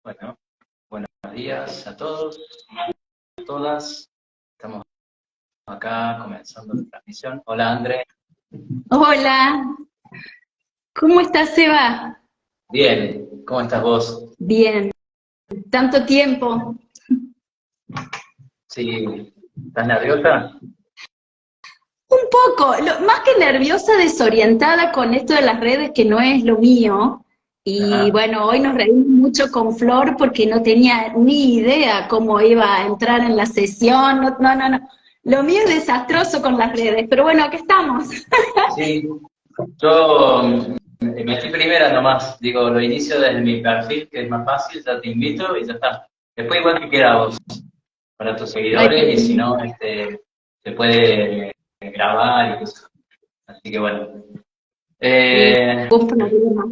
Bueno, buenos días a todos, a todas. Estamos acá comenzando la transmisión. Hola, André. Hola, ¿cómo estás, Eva? Bien, ¿cómo estás vos? Bien, tanto tiempo. Sí, ¿estás nerviosa? Un poco, más que nerviosa, desorientada con esto de las redes, que no es lo mío. Y Ajá. bueno, hoy nos reímos mucho con Flor porque no tenía ni idea cómo iba a entrar en la sesión. No, no, no, no. Lo mío es desastroso con las redes, pero bueno, aquí estamos. Sí, yo me metí primera nomás. Digo, lo inicio desde mi perfil, que es más fácil, ya te invito y ya está. Después igual que quiera vos, para tus No hay seguidores, y si problema. no, se puede grabar y eso. Así que bueno. Eh, Ningún problema.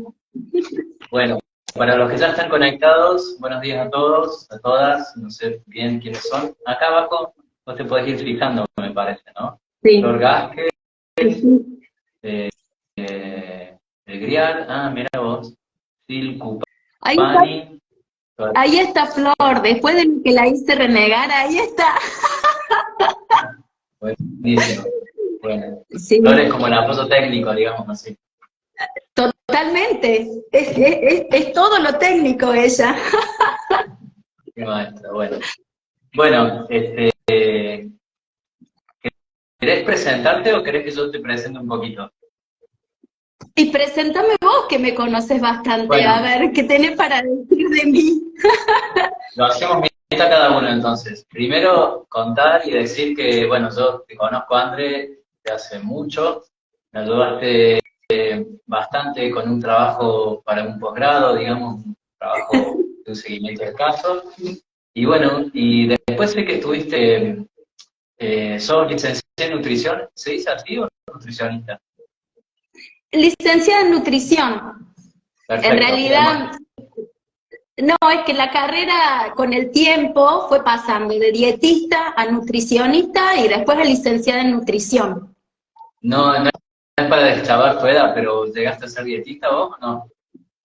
Bueno, para los que ya están conectados, buenos días a todos, a todas, no sé bien quiénes son. Acá abajo vos te podés ir fijando, me parece, ¿no? Sí, Flor Gasque, sí, sí. El Grial, mira vos, Sil Ahí está, Cupani, ahí está Flor, después de que la hice renegar, ahí está. buenísimo. Bueno, Sí, Flor es como el apoyo técnico, digamos así. totalmente. Es todo lo técnico ella. Qué maestra, bueno. Bueno, ¿querés presentarte o querés que yo te presente un poquito? Y preséntame vos, que me conoces bastante, a Bueno, ver, ¿qué tenés para decir de mí? lo hacemos mitad cada uno entonces. Primero contar y decir que, bueno, yo te conozco, André, de hace mucho. Me ayudaste bastante con un trabajo para un posgrado, digamos, un trabajo de un seguimiento de casos. Y bueno, y después sé que estuviste, sos licenciada en nutrición, ¿se dice así o nutricionista? Licenciada en nutrición. En Perfecto, bien, realidad, bueno. no, es que la carrera con el tiempo fue pasando de dietista a nutricionista y después a licenciada en nutrición. No, no es para deschavar tu edad, pero ¿llegaste a ser dietista vos o no?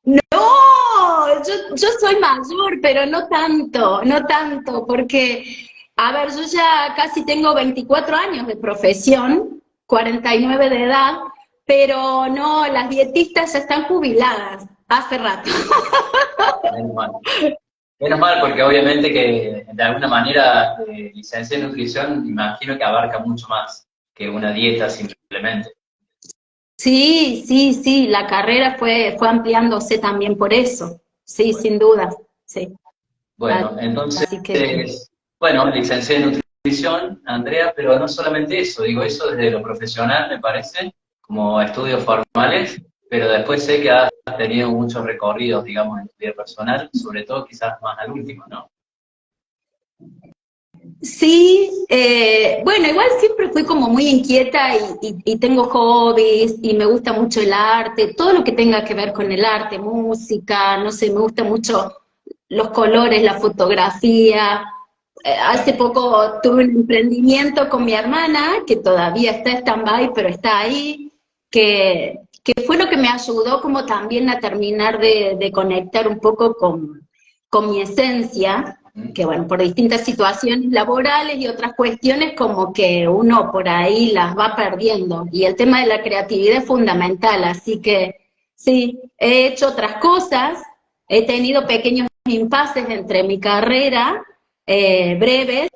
No, yo soy mayor, pero no tanto, no tanto, porque, a ver, yo ya casi tengo 24 años de profesión, 49 de edad, pero no, las dietistas ya están jubiladas hace rato. Menos mal. Menos mal, porque obviamente que de alguna manera licencia en nutrición imagino que abarca mucho más que una dieta simplemente. Sí, sí, sí, la carrera fue ampliándose también por eso, sí, Bueno, sin duda, sí. bueno, entonces, Así que bueno, licencia en nutrición, Andrea, pero no solamente eso, digo eso desde lo profesional, me parece, como estudios formales, pero después sé que has tenido muchos recorridos, digamos, en tu vida personal, sobre todo quizás más al último, ¿no? sí, bueno, igual siempre fui como muy inquieta y tengo hobbies y me gusta mucho el arte, todo lo que tenga que ver con el arte, música, no sé, me gusta mucho los colores, la fotografía. Hace poco tuve un emprendimiento con mi hermana, que todavía está en stand-by, pero está ahí, que fue lo que me ayudó como también a terminar de conectar un poco con mi esencia, ¿Mm? que bueno, por distintas situaciones laborales y otras cuestiones como que uno por ahí las va perdiendo. Y el tema de la creatividad es fundamental, así que sí, he hecho otras cosas, he tenido pequeños impases entre mi carrera, breves,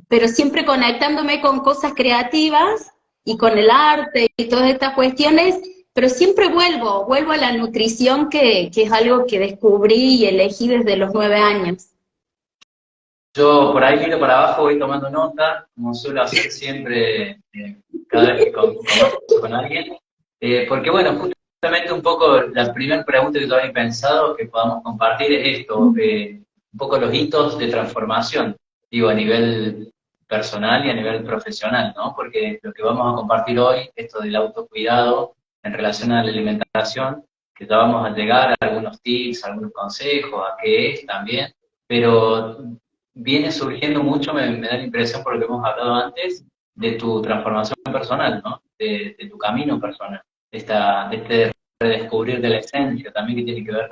pero siempre conectándome con cosas creativas y con el arte y todas estas cuestiones, pero siempre vuelvo a la nutrición que es algo que descubrí y elegí desde los 9 años. Yo por ahí miro para abajo, voy tomando nota, como suelo hacer siempre cada vez que converso con alguien, porque bueno, justamente un poco la primera pregunta que yo había pensado que podamos compartir es esto, un poco los hitos de transformación, digo, a nivel personal y a nivel profesional, ¿no? Porque lo que vamos a compartir hoy, esto del autocuidado en relación a la alimentación, que ya vamos a llegar a algunos tips, algunos consejos, a qué es también, pero viene surgiendo mucho, me da la impresión por lo que hemos hablado antes, de tu transformación personal, ¿no? De tu camino personal, de este redescubrir de la esencia también que tiene que ver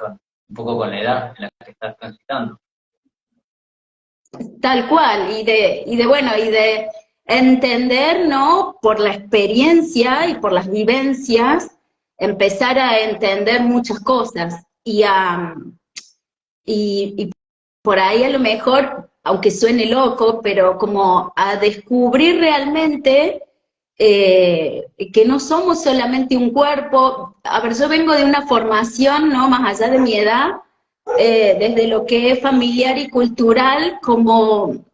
un poco con la edad en la que estás transitando. Tal cual, y de entender, ¿no? Por la experiencia y por las vivencias, empezar a entender muchas cosas y por ahí a lo mejor, aunque suene loco, pero como a descubrir realmente que no somos solamente un cuerpo. A ver, yo vengo de una formación, ¿no? Más allá de mi edad, desde lo que es familiar y cultural, como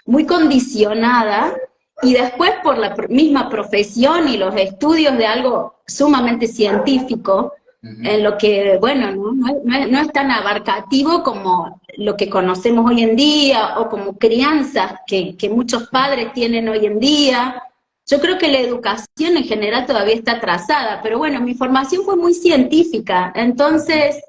muy condicionada, y después por la misma profesión y los estudios de algo sumamente científico, en lo que, bueno, no es tan abarcativo como lo que conocemos hoy en día, o como crianzas que muchos padres tienen hoy en día. Yo creo que la educación en general todavía está atrasada, pero bueno, mi formación fue muy científica, entonces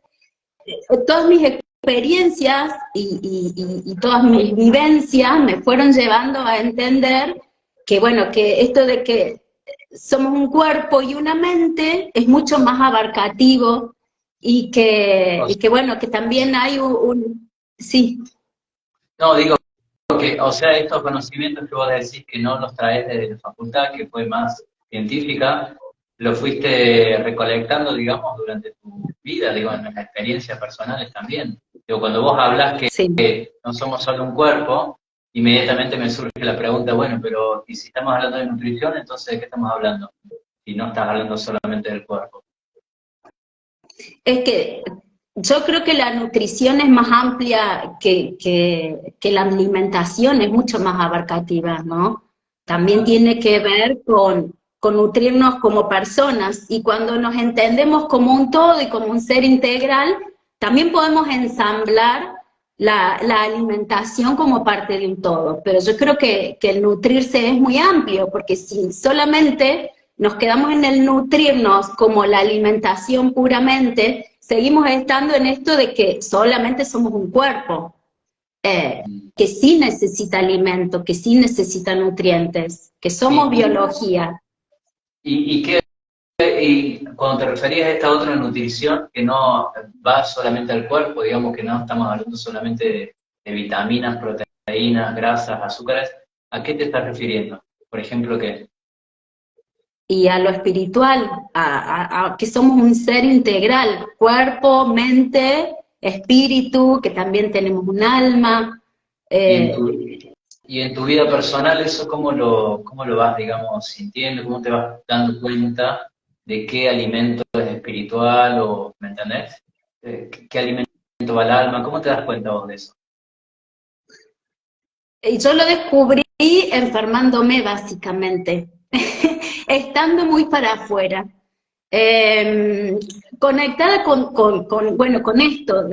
todas mis experiencias y todas mis vivencias me fueron llevando a entender que, bueno, que esto de que somos un cuerpo y una mente es mucho más abarcativo y que bueno, que también hay sí. No, digo que, o sea, estos conocimientos que vos decís que no los traes de la facultad, que fue más científica, lo fuiste recolectando, digamos, durante tu vida, digo, en las experiencias personales también. Digo, cuando vos hablas Sí. que no somos solo un cuerpo, inmediatamente me surge la pregunta, bueno, pero ¿y si estamos hablando de nutrición, entonces de qué estamos hablando? Si no estás hablando solamente del cuerpo. Es que yo creo que la nutrición es más amplia que la alimentación, es mucho más abarcativa, ¿no? También tiene que ver con nutrirnos como personas, y cuando nos entendemos como un todo y como un ser integral, también podemos ensamblar la alimentación como parte de un todo. Pero yo creo que el nutrirse es muy amplio, porque si solamente nos quedamos en el nutrirnos como la alimentación puramente, seguimos estando en esto de que solamente somos un cuerpo, que sí necesita alimento, que sí necesita nutrientes, que somos biología. ¿Y qué? Y cuando te referías a esta otra nutrición que no va solamente al cuerpo, digamos que no estamos hablando solamente de vitaminas, proteínas, grasas, azúcares, ¿a qué te estás refiriendo? Por ejemplo, ¿qué? Y a lo espiritual, a que somos un ser integral, cuerpo, mente, espíritu, que también tenemos un alma. Y en tu vida personal, ¿eso cómo lo vas, digamos, sintiendo? ¿Cómo te vas dando cuenta de qué alimento es espiritual o, ¿me entendés? ¿Qué alimento va al alma? ¿Cómo te das cuenta vos de eso? Y yo lo descubrí enfermándome, básicamente, estando muy para afuera. Conectada bueno, con esto,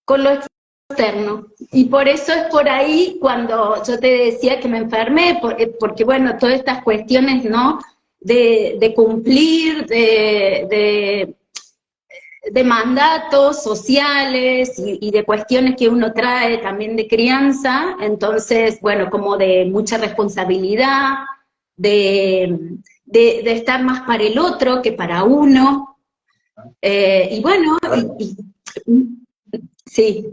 con lo externo. Y por eso es por ahí cuando yo te decía que me enfermé, porque bueno, todas estas cuestiones, ¿no? De cumplir, de mandatos sociales y de cuestiones que uno trae también de crianza, entonces, bueno, como de mucha responsabilidad, de estar más para el otro que para uno, y bueno, sí.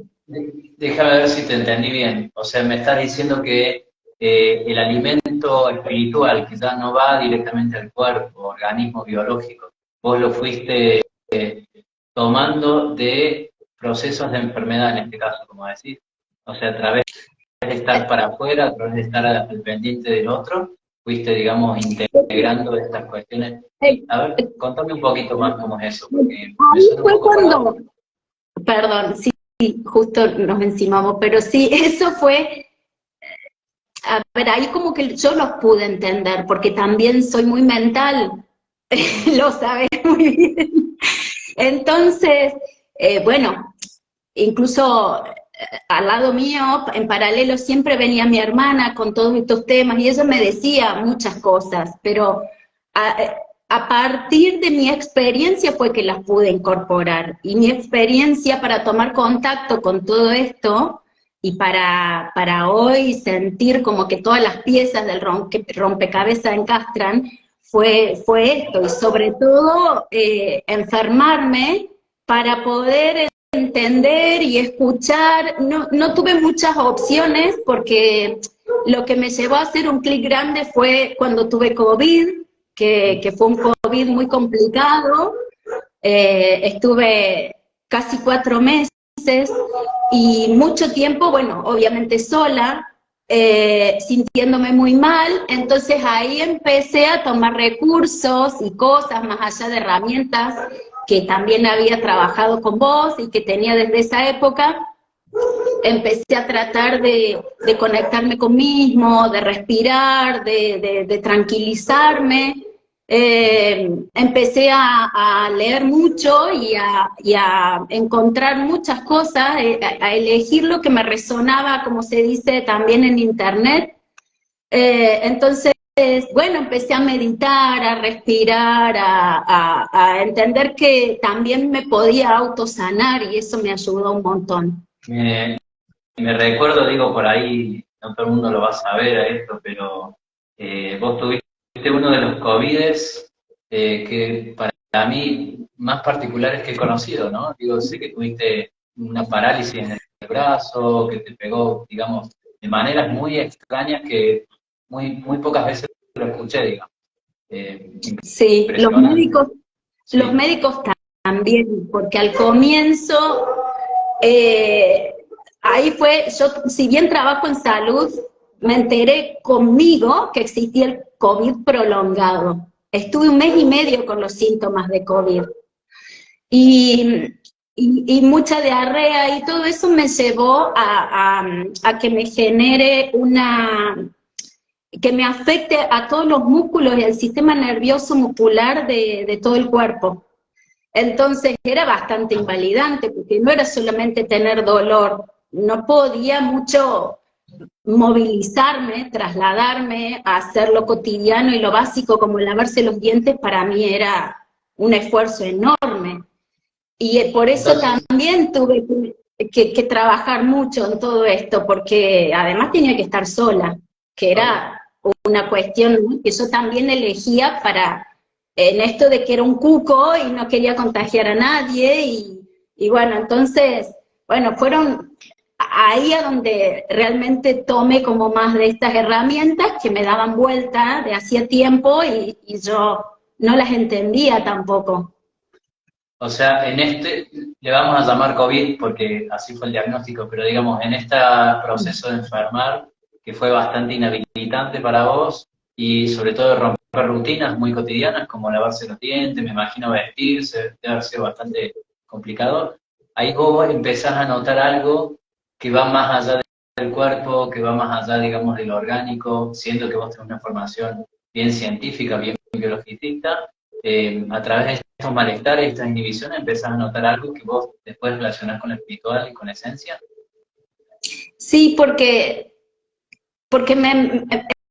Déjame ver si te entendí bien. O sea, me estás diciendo que el alimento espiritual, que ya no va directamente al cuerpo, organismo biológico, vos lo fuiste tomando de procesos de enfermedad en este caso, como decís. O sea, a través de estar para afuera, a través de estar al pendiente del otro, fuiste, digamos, integrando estas cuestiones. Y, a ver, contame un poquito más cómo es eso, porque me Ahí suena un fue poco cuando, raro. perdón, sí, justo nos encimamos, pero sí, eso fue, a ver, ahí como que yo los pude entender, porque también soy muy mental, lo sabes muy bien. Entonces, bueno, incluso al lado mío, en paralelo, siempre venía mi hermana con todos estos temas, y ella me decía muchas cosas, pero a, a partir de mi experiencia fue que las pude incorporar, y mi experiencia para tomar contacto con todo esto, y para hoy sentir como que todas las piezas del rompecabezas encastran, fue esto, y sobre todo enfermarme para poder entender y escuchar, no tuve muchas opciones porque lo que me llevó a hacer un clic grande fue cuando tuve COVID, que fue un COVID muy complicado. Estuve casi 4 meses y mucho tiempo, bueno, obviamente sola, sintiéndome muy mal. Entonces ahí empecé a tomar recursos y cosas más allá de herramientas que también había trabajado con vos y que tenía desde esa época. Empecé a tratar de conectarme conmigo, de respirar, de tranquilizarme. Empecé a leer mucho y a encontrar muchas cosas, a elegir lo que me resonaba, como se dice también en internet. Entonces, bueno, empecé a meditar, a respirar, a entender que también me podía autosanar y eso me ayudó un montón. Me recuerdo, digo, por ahí, no todo el mundo lo va a saber a esto, pero vos tuviste uno de los COVIDes que para mí más particulares que he conocido, ¿no? Digo, sé que tuviste una parálisis en el brazo, que te pegó, digamos, de maneras muy extrañas que muy pocas veces lo escuché, digamos. Sí, Impresionante. los Sí. médicos también, porque al comienzo, eh, ahí fue, yo si bien trabajo en salud, me enteré conmigo que existía el COVID prolongado. Estuve 1 mes y medio con los síntomas de COVID. Y, y mucha diarrea y todo eso me llevó a que me genere que me afecte a todos los músculos y al sistema nervioso muscular de todo el cuerpo. Entonces era bastante invalidante, porque no era solamente tener dolor, no podía mucho movilizarme, trasladarme, a hacer lo cotidiano y lo básico como lavarse los dientes, para mí era un esfuerzo enorme. Y por eso Entonces, también tuve que trabajar mucho en todo esto, porque además tenía que estar sola, que era una cuestión, ¿no?, que yo también elegía para, en esto de que era un cuco y no quería contagiar a nadie, y bueno, entonces, bueno, fueron ahí a donde realmente tomé como más de estas herramientas que me daban vuelta de hacía tiempo y yo no las entendía tampoco. o sea, en este, le vamos a llamar COVID porque así fue el diagnóstico, pero digamos, en este proceso de enfermar, que fue bastante inhabilitante para vos, y sobre todo de romper rutinas muy cotidianas, como lavarse los dientes, me imagino vestirse, debe haber sido bastante complicado, ahí vos empezás a notar algo que va más allá del cuerpo, que va más allá, digamos, del orgánico, siendo que vos tenés una formación bien científica, bien biologicista, a través de estos malestares, estas inhibiciones, empezás a notar algo que vos después relacionás con lo espiritual y con la esencia. Sí, porque me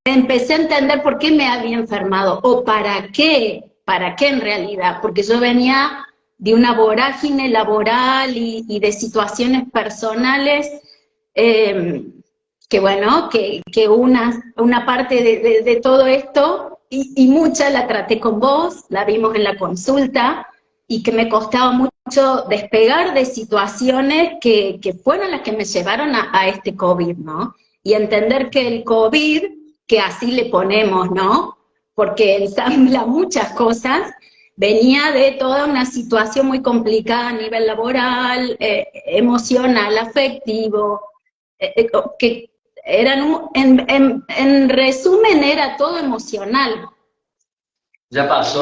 empecé a entender por qué me había enfermado, o para qué en realidad, porque yo venía de una vorágine laboral y de situaciones personales, eh, que bueno, que una parte de todo esto, y mucha la traté con vos, la vimos en la consulta, y que me costaba mucho despegar de situaciones que fueron las que me llevaron a este COVID, ¿no? Y entender que el COVID, que así le ponemos, ¿no?, porque ensambla muchas cosas, venía de toda una situación muy complicada a nivel laboral, emocional, afectivo, que eran, en resumen, era todo emocional. Ya pasó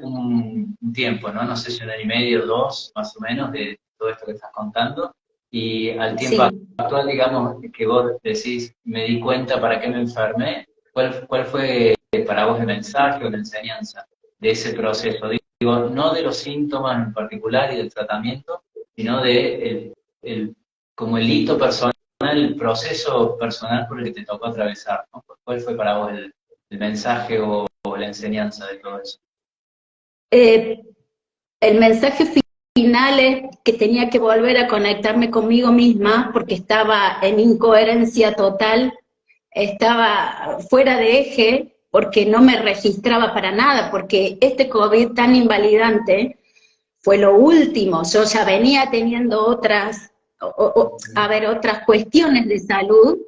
un tiempo, ¿no? No sé si 1 año y medio, 2, más o menos, de todo esto que estás contando, y al tiempo Sí. actual, digamos, que vos decís, me di cuenta para qué me enfermé, ¿cuál fue para vos el mensaje o la enseñanza de ese proceso? Digo, no de los síntomas en particular y del tratamiento, sino de como el hito personal, el proceso personal por el que te tocó atravesar, ¿no? ¿Cuál fue para vos el mensaje o la enseñanza de todo eso? Eh, el mensaje final es que tenía que volver a conectarme conmigo misma porque estaba en incoherencia total, estaba fuera de eje porque no me registraba para nada, porque este COVID tan invalidante fue lo último. Yo ya venía teniendo otras cuestiones de salud,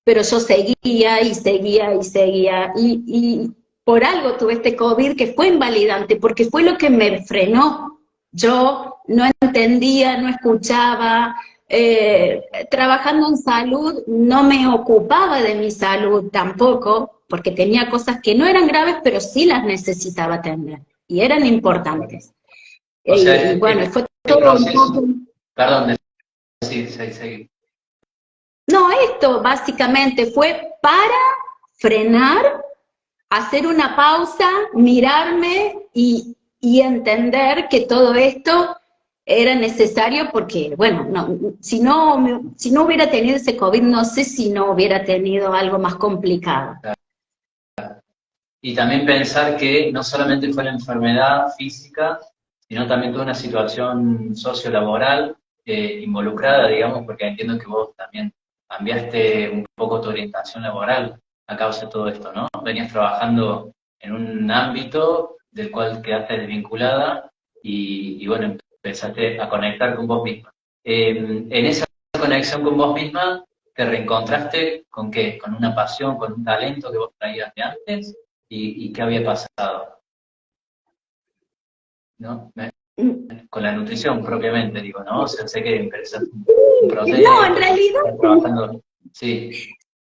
pero yo seguía y seguía y seguía, y por algo tuve este COVID que fue invalidante, porque fue lo que me frenó. Yo no entendía, no escuchaba, trabajando en salud no me ocupaba de mi salud tampoco, porque tenía cosas que no eran graves, pero sí las necesitaba atender, y eran importantes. O sea, Y bueno, fue este todo un proceso, poco... perdón, sí, sí, sí. No, esto básicamente fue para frenar, hacer una pausa, mirarme y entender que todo esto era necesario porque, bueno, si no hubiera tenido ese COVID, no sé si no hubiera tenido algo más complicado. Y también pensar que no solamente fue la enfermedad física, sino también toda una situación sociolaboral involucrada, digamos, porque entiendo que vos también cambiaste un poco tu orientación laboral a causa de todo esto, ¿no? Venías trabajando en un ámbito del cual quedaste desvinculada y bueno, empezaste a conectar con vos misma. En esa conexión con vos misma, ¿te reencontraste con qué? ¿Con una pasión, con un talento que vos traías de antes? ¿Y qué había pasado? ¿No? Con la nutrición propiamente, digo, ¿no? O sea, sé que empezaste un proceso, No, en realidad estás trabajando, sí,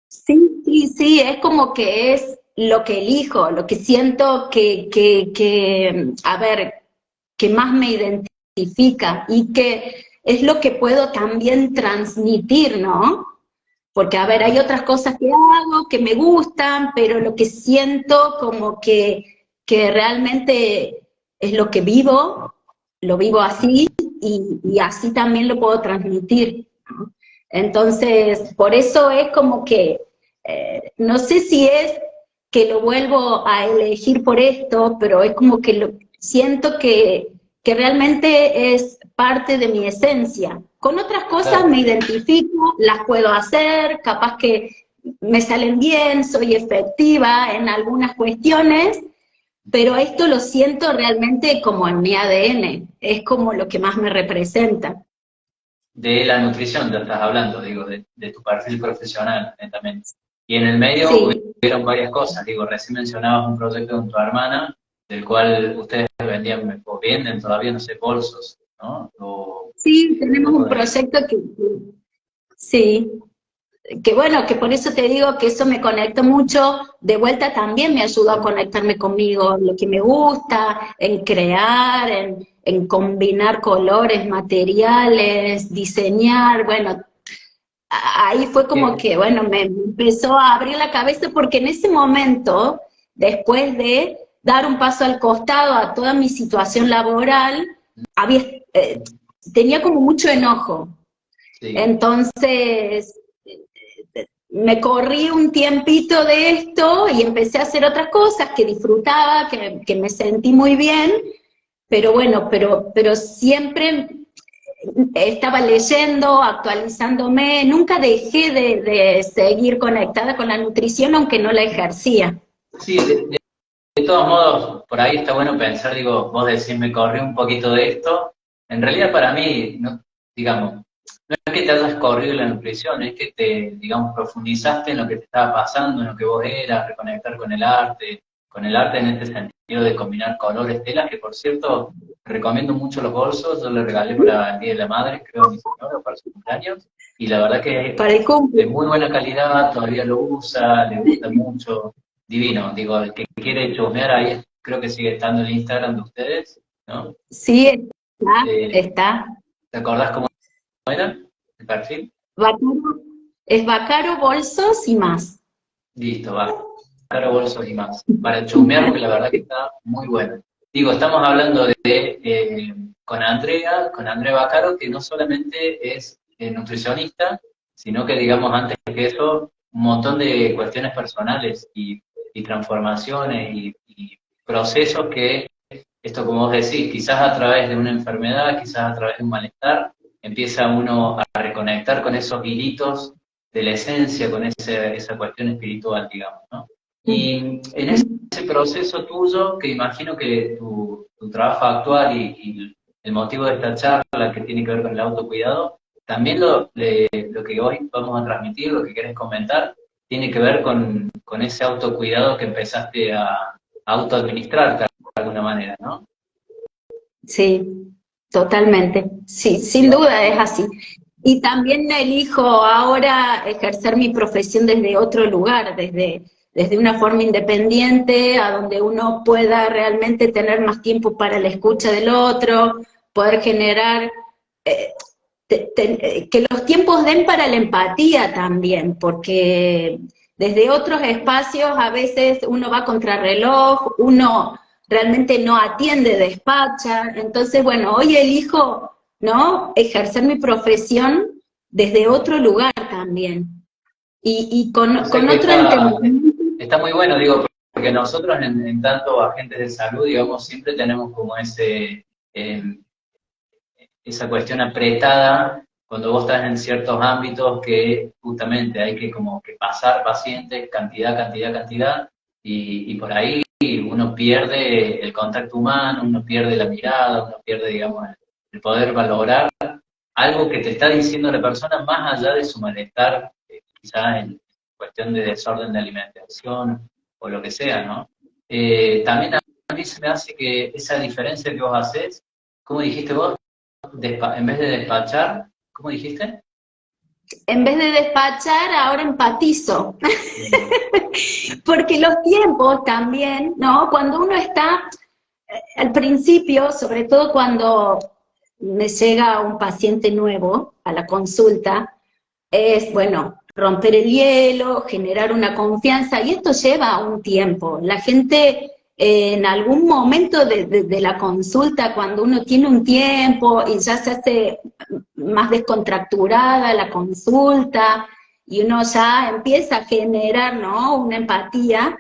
sí, es como que es lo que elijo, lo que siento a ver, que más me identifica y que es lo que puedo también transmitir, ¿no? Porque, a ver, hay otras cosas que hago que me gustan, pero lo que siento como que realmente es lo que vivo, lo vivo así y así también lo puedo transmitir, ¿no? Entonces, por eso es como que, no sé si es que lo vuelvo a elegir por esto, pero es como que siento que realmente es parte de mi esencia. Con otras cosas claro. me identifico, las puedo hacer, capaz que me salen bien, soy efectiva en algunas cuestiones, pero esto lo siento realmente como en mi ADN, es como lo que más me representa. De la nutrición te estás hablando, digo, de tu perfil profesional, netamente. Y en el medio Sí, hubieron varias cosas, digo, recién mencionabas un proyecto con tu hermana, del cual ustedes vendían, o venden todavía, no sé, bolsos, ¿no? O sí, un tenemos poco un de... proyecto sí, que bueno, que por eso te digo que eso me conectó mucho, de vuelta también me ayudó a conectarme conmigo, lo que me gusta, en crear, en combinar colores, materiales, diseñar, bueno, ahí fue como que, bueno, me empezó a abrir la cabeza porque en ese momento, después de dar un paso al costado a toda mi situación laboral, había, tenía como mucho enojo. Sí. Entonces, me corrí un tiempito de esto y empecé a hacer otras cosas que disfrutaba, que me sentí muy bien, pero bueno, pero siempre estaba leyendo, actualizándome, nunca dejé de seguir conectada con la nutrición, aunque no la ejercía. Sí, de todos modos, por ahí está bueno pensar, digo, vos decís, me corrí un poquito de esto. En realidad para mí, no, digamos, no es que te hayas corrido la nutrición, es que te, digamos, profundizaste en lo que te estaba pasando, en lo que vos eras, reconectar con el arte en este sentido de combinar colores, telas, que por cierto, recomiendo mucho los bolsos, yo le regalé para el Día de la Madre, creo, a mi señora, para su cumpleaños, y la verdad que es Para el de cumple. muy buena calidad, todavía lo usa, le gusta mucho, divino, digo, el que quiere chusmear ahí, creo que sigue estando el Instagram de ustedes, ¿no? Sí, está, Eh, está. ¿Te acordás cómo era el perfil? Bacaro, es Bacaro, bolsos y más. Listo, va. Caro bolsos y más. Para chusmear, porque la verdad que está muy bueno. Digo, estamos hablando de con Andrea Bacaro, que no solamente es nutricionista, sino que, digamos, antes que eso, un montón de cuestiones personales y transformaciones y procesos que, esto como vos decís, quizás a través de una enfermedad, quizás a través de un malestar, empieza uno a reconectar con esos hilitos de la esencia, con esa cuestión espiritual, digamos, ¿no? Y en ese proceso tuyo, que imagino que tu trabajo actual y el motivo de esta charla que tiene que ver con el autocuidado, también lo que hoy vamos a transmitir, lo que querés comentar, tiene que ver con ese autocuidado que empezaste a autoadministrarte de alguna manera, ¿no? Sí, totalmente. Sí, sin duda es así. Y también elijo ahora ejercer mi profesión desde otro lugar, desde una forma independiente, a donde uno pueda realmente tener más tiempo para la escucha del otro, poder generar, eh, que los tiempos den para la empatía también, porque desde otros espacios a veces uno va contra reloj, uno realmente no atiende, despacha. Entonces, bueno, hoy elijo, ¿no?, ejercer mi profesión desde otro lugar también, y O sea con que otro entendimiento. está muy bueno, digo, porque nosotros en tanto agentes de salud, digamos, siempre tenemos como eh, esa cuestión apretada cuando vos estás en ciertos ámbitos que justamente hay que como que pasar pacientes, cantidad, cantidad, cantidad, y por ahí uno pierde el contacto humano, uno pierde la mirada, uno pierde, digamos, el poder valorar algo que te está diciendo la persona más allá de su malestar, quizás en cuestión de desorden de alimentación o lo que sea, ¿no? También a mí se me hace que esa diferencia que vos haces, ¿cómo dijiste vos? En vez de despachar, ¿cómo dijiste? En vez de despachar, ahora empatizo. Porque los tiempos también, ¿no? Cuando uno está al principio, sobre todo cuando me llega un paciente nuevo a la consulta, es, bueno, romper el hielo, generar una confianza, y esto lleva un tiempo. La gente en algún momento de la consulta, cuando uno tiene un tiempo y ya se hace más descontracturada la consulta, y uno ya empieza a generar, ¿no?, una empatía,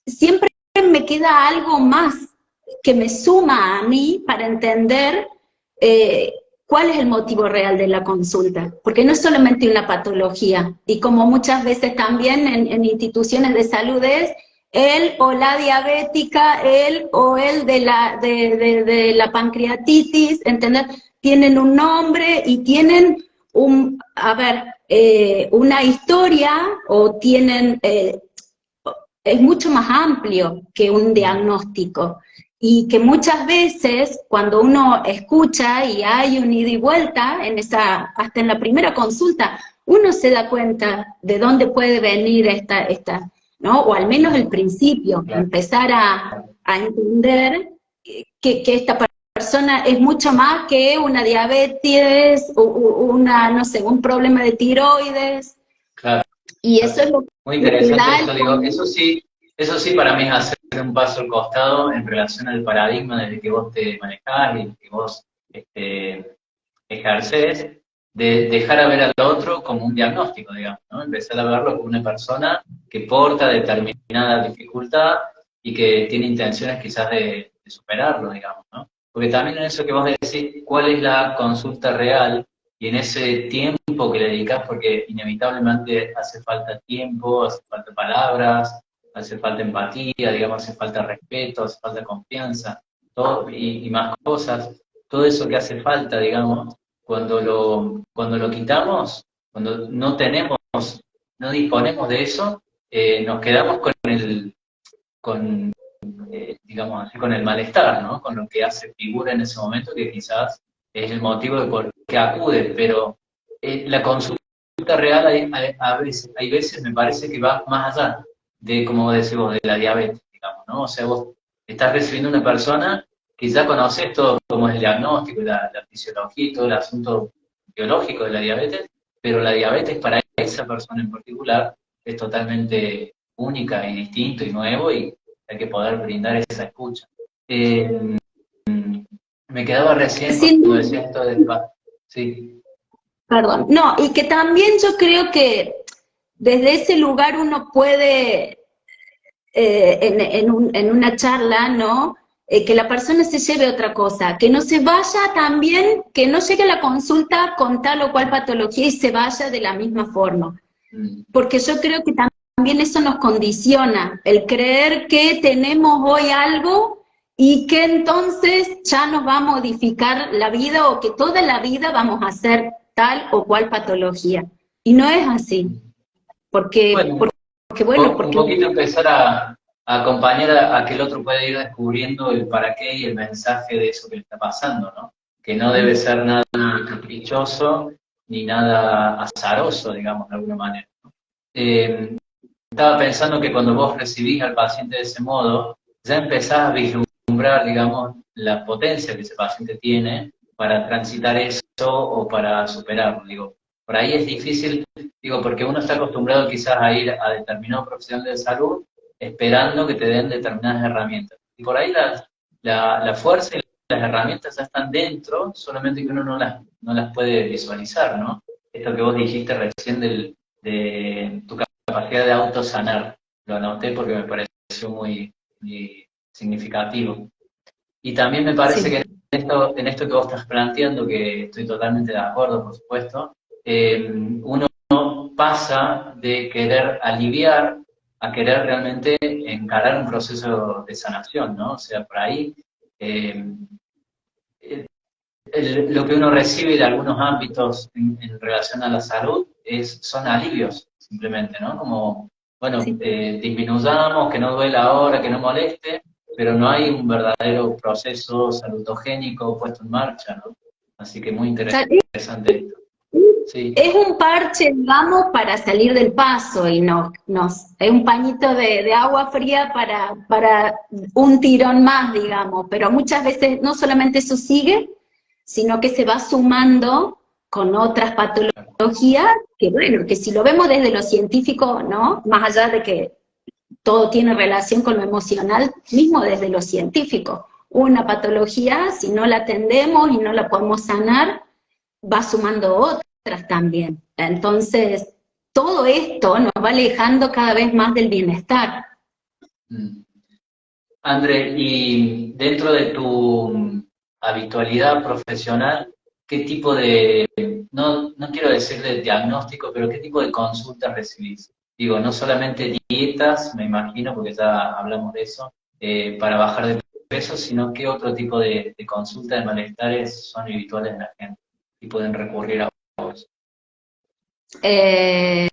siempre me queda algo más que me suma a mí para entender cuál es el motivo real de la consulta, porque no es solamente una patología, y como muchas veces también en instituciones de salud es él o la diabética, él o él de la pancreatitis, ¿entendés? Tienen un nombre y tienen una historia, o tienen es mucho más amplio que un diagnóstico, y que muchas veces cuando uno escucha y hay un ida y vuelta, hasta en la primera consulta, uno se da cuenta de dónde puede venir ¿no? O al menos el principio, empezar a entender que esta persona es mucho más que una diabetes, no sé, un problema de tiroides. Claro. Y eso es lo Muy que interesante da esto, digo, eso sí para mí es hacer un paso al costado en relación al paradigma desde que vos te manejás y que vos ejercés, de dejar a ver al otro como un diagnóstico, digamos, ¿no? Empezar a verlo como una persona que porta determinada dificultad y que tiene intenciones quizás de superarlo, digamos, ¿no? Porque también en eso que vos decís, ¿cuál es la consulta real? Y en ese tiempo que le dedicas, porque inevitablemente hace falta tiempo, hace falta palabras, hace falta empatía, digamos, hace falta respeto, hace falta confianza, todo, y más cosas, todo eso que hace falta, digamos, cuando lo quitamos, cuando no tenemos, no disponemos de eso, nos quedamos con digamos así, con el malestar, ¿no? Con lo que hace figura en ese momento, que quizás es el motivo de por qué acude, pero la consulta real hay veces me parece que va más allá de, como decimos, de la diabetes, digamos, ¿no? O sea, vos estás recibiendo una persona que ya conoces todo como es el diagnóstico, la fisiología y todo el asunto biológico de la diabetes, pero la diabetes para esa persona en particular es totalmente única y distinto y nuevo, y hay que poder brindar esa escucha. Me quedaba recién cuando Sin, decía esto sí, Perdón, no, y que también yo creo que desde ese lugar uno puede, en una charla, ¿no? Que la persona se lleve otra cosa, que no se vaya también, que no llegue a la consulta con tal o cual patología y se vaya de la misma forma. Porque yo creo que también eso nos condiciona, el creer que tenemos hoy algo y que entonces ya nos va a modificar la vida o que toda la vida vamos a hacer tal o cual patología. Y no es así, porque, Bueno, porque bueno, un porque poquito empezar a acompañar a que el otro pueda ir descubriendo el para qué y el mensaje de eso que le está pasando, ¿no? Que no debe ser nada caprichoso ni nada azaroso, digamos, de alguna manera. Eh, Estaba pensando que cuando vos recibís al paciente de ese modo, ya empezás a vislumbrar, digamos, la potencia que ese paciente tiene para transitar eso o para superarlo. Digo, por ahí es difícil, digo, porque uno está acostumbrado quizás a ir a determinado profesional de salud esperando que te den determinadas herramientas. Y por ahí la fuerza y las herramientas ya están dentro, solamente que uno no las puede visualizar, ¿no? Esto que vos dijiste recién de tu capacidad de autosanar. Lo anoté porque me pareció muy significativo. Y también me parece que sí. en esto que vos estás planteando, que estoy totalmente de acuerdo, por supuesto, uno pasa de querer aliviar a querer realmente encarar un proceso de sanación, ¿no? O sea, por ahí eh, lo que uno recibe de algunos ámbitos en relación a la salud son alivios, simplemente, ¿no? Como, bueno, Sí. disminuyamos, que no duela ahora, que no moleste, pero no hay un verdadero proceso salutogénico puesto en marcha, ¿no? Así que muy O sea, interesante esto. Sí, es un parche, digamos, para salir del paso y es un pañito de agua fría para un tirón más, digamos, pero muchas veces no solamente eso sigue, sino que se va sumando con otras patologías que, bueno, que si lo vemos desde lo científico, ¿no? Más allá de que todo tiene relación con lo emocional, mismo desde lo científico. Una patología, si no la atendemos y no la podemos sanar, va sumando otras también. Entonces, todo esto nos va alejando cada vez más del bienestar. Mm. André, y dentro de tu habitualidad profesional, ¿qué tipo de, no quiero decir de diagnóstico, pero qué tipo de consultas recibís? Digo, no solamente dietas, me imagino, porque ya hablamos de eso, para bajar de peso, sino qué otro tipo de consultas de malestares son habituales en la gente y pueden recurrir a vos. Eh,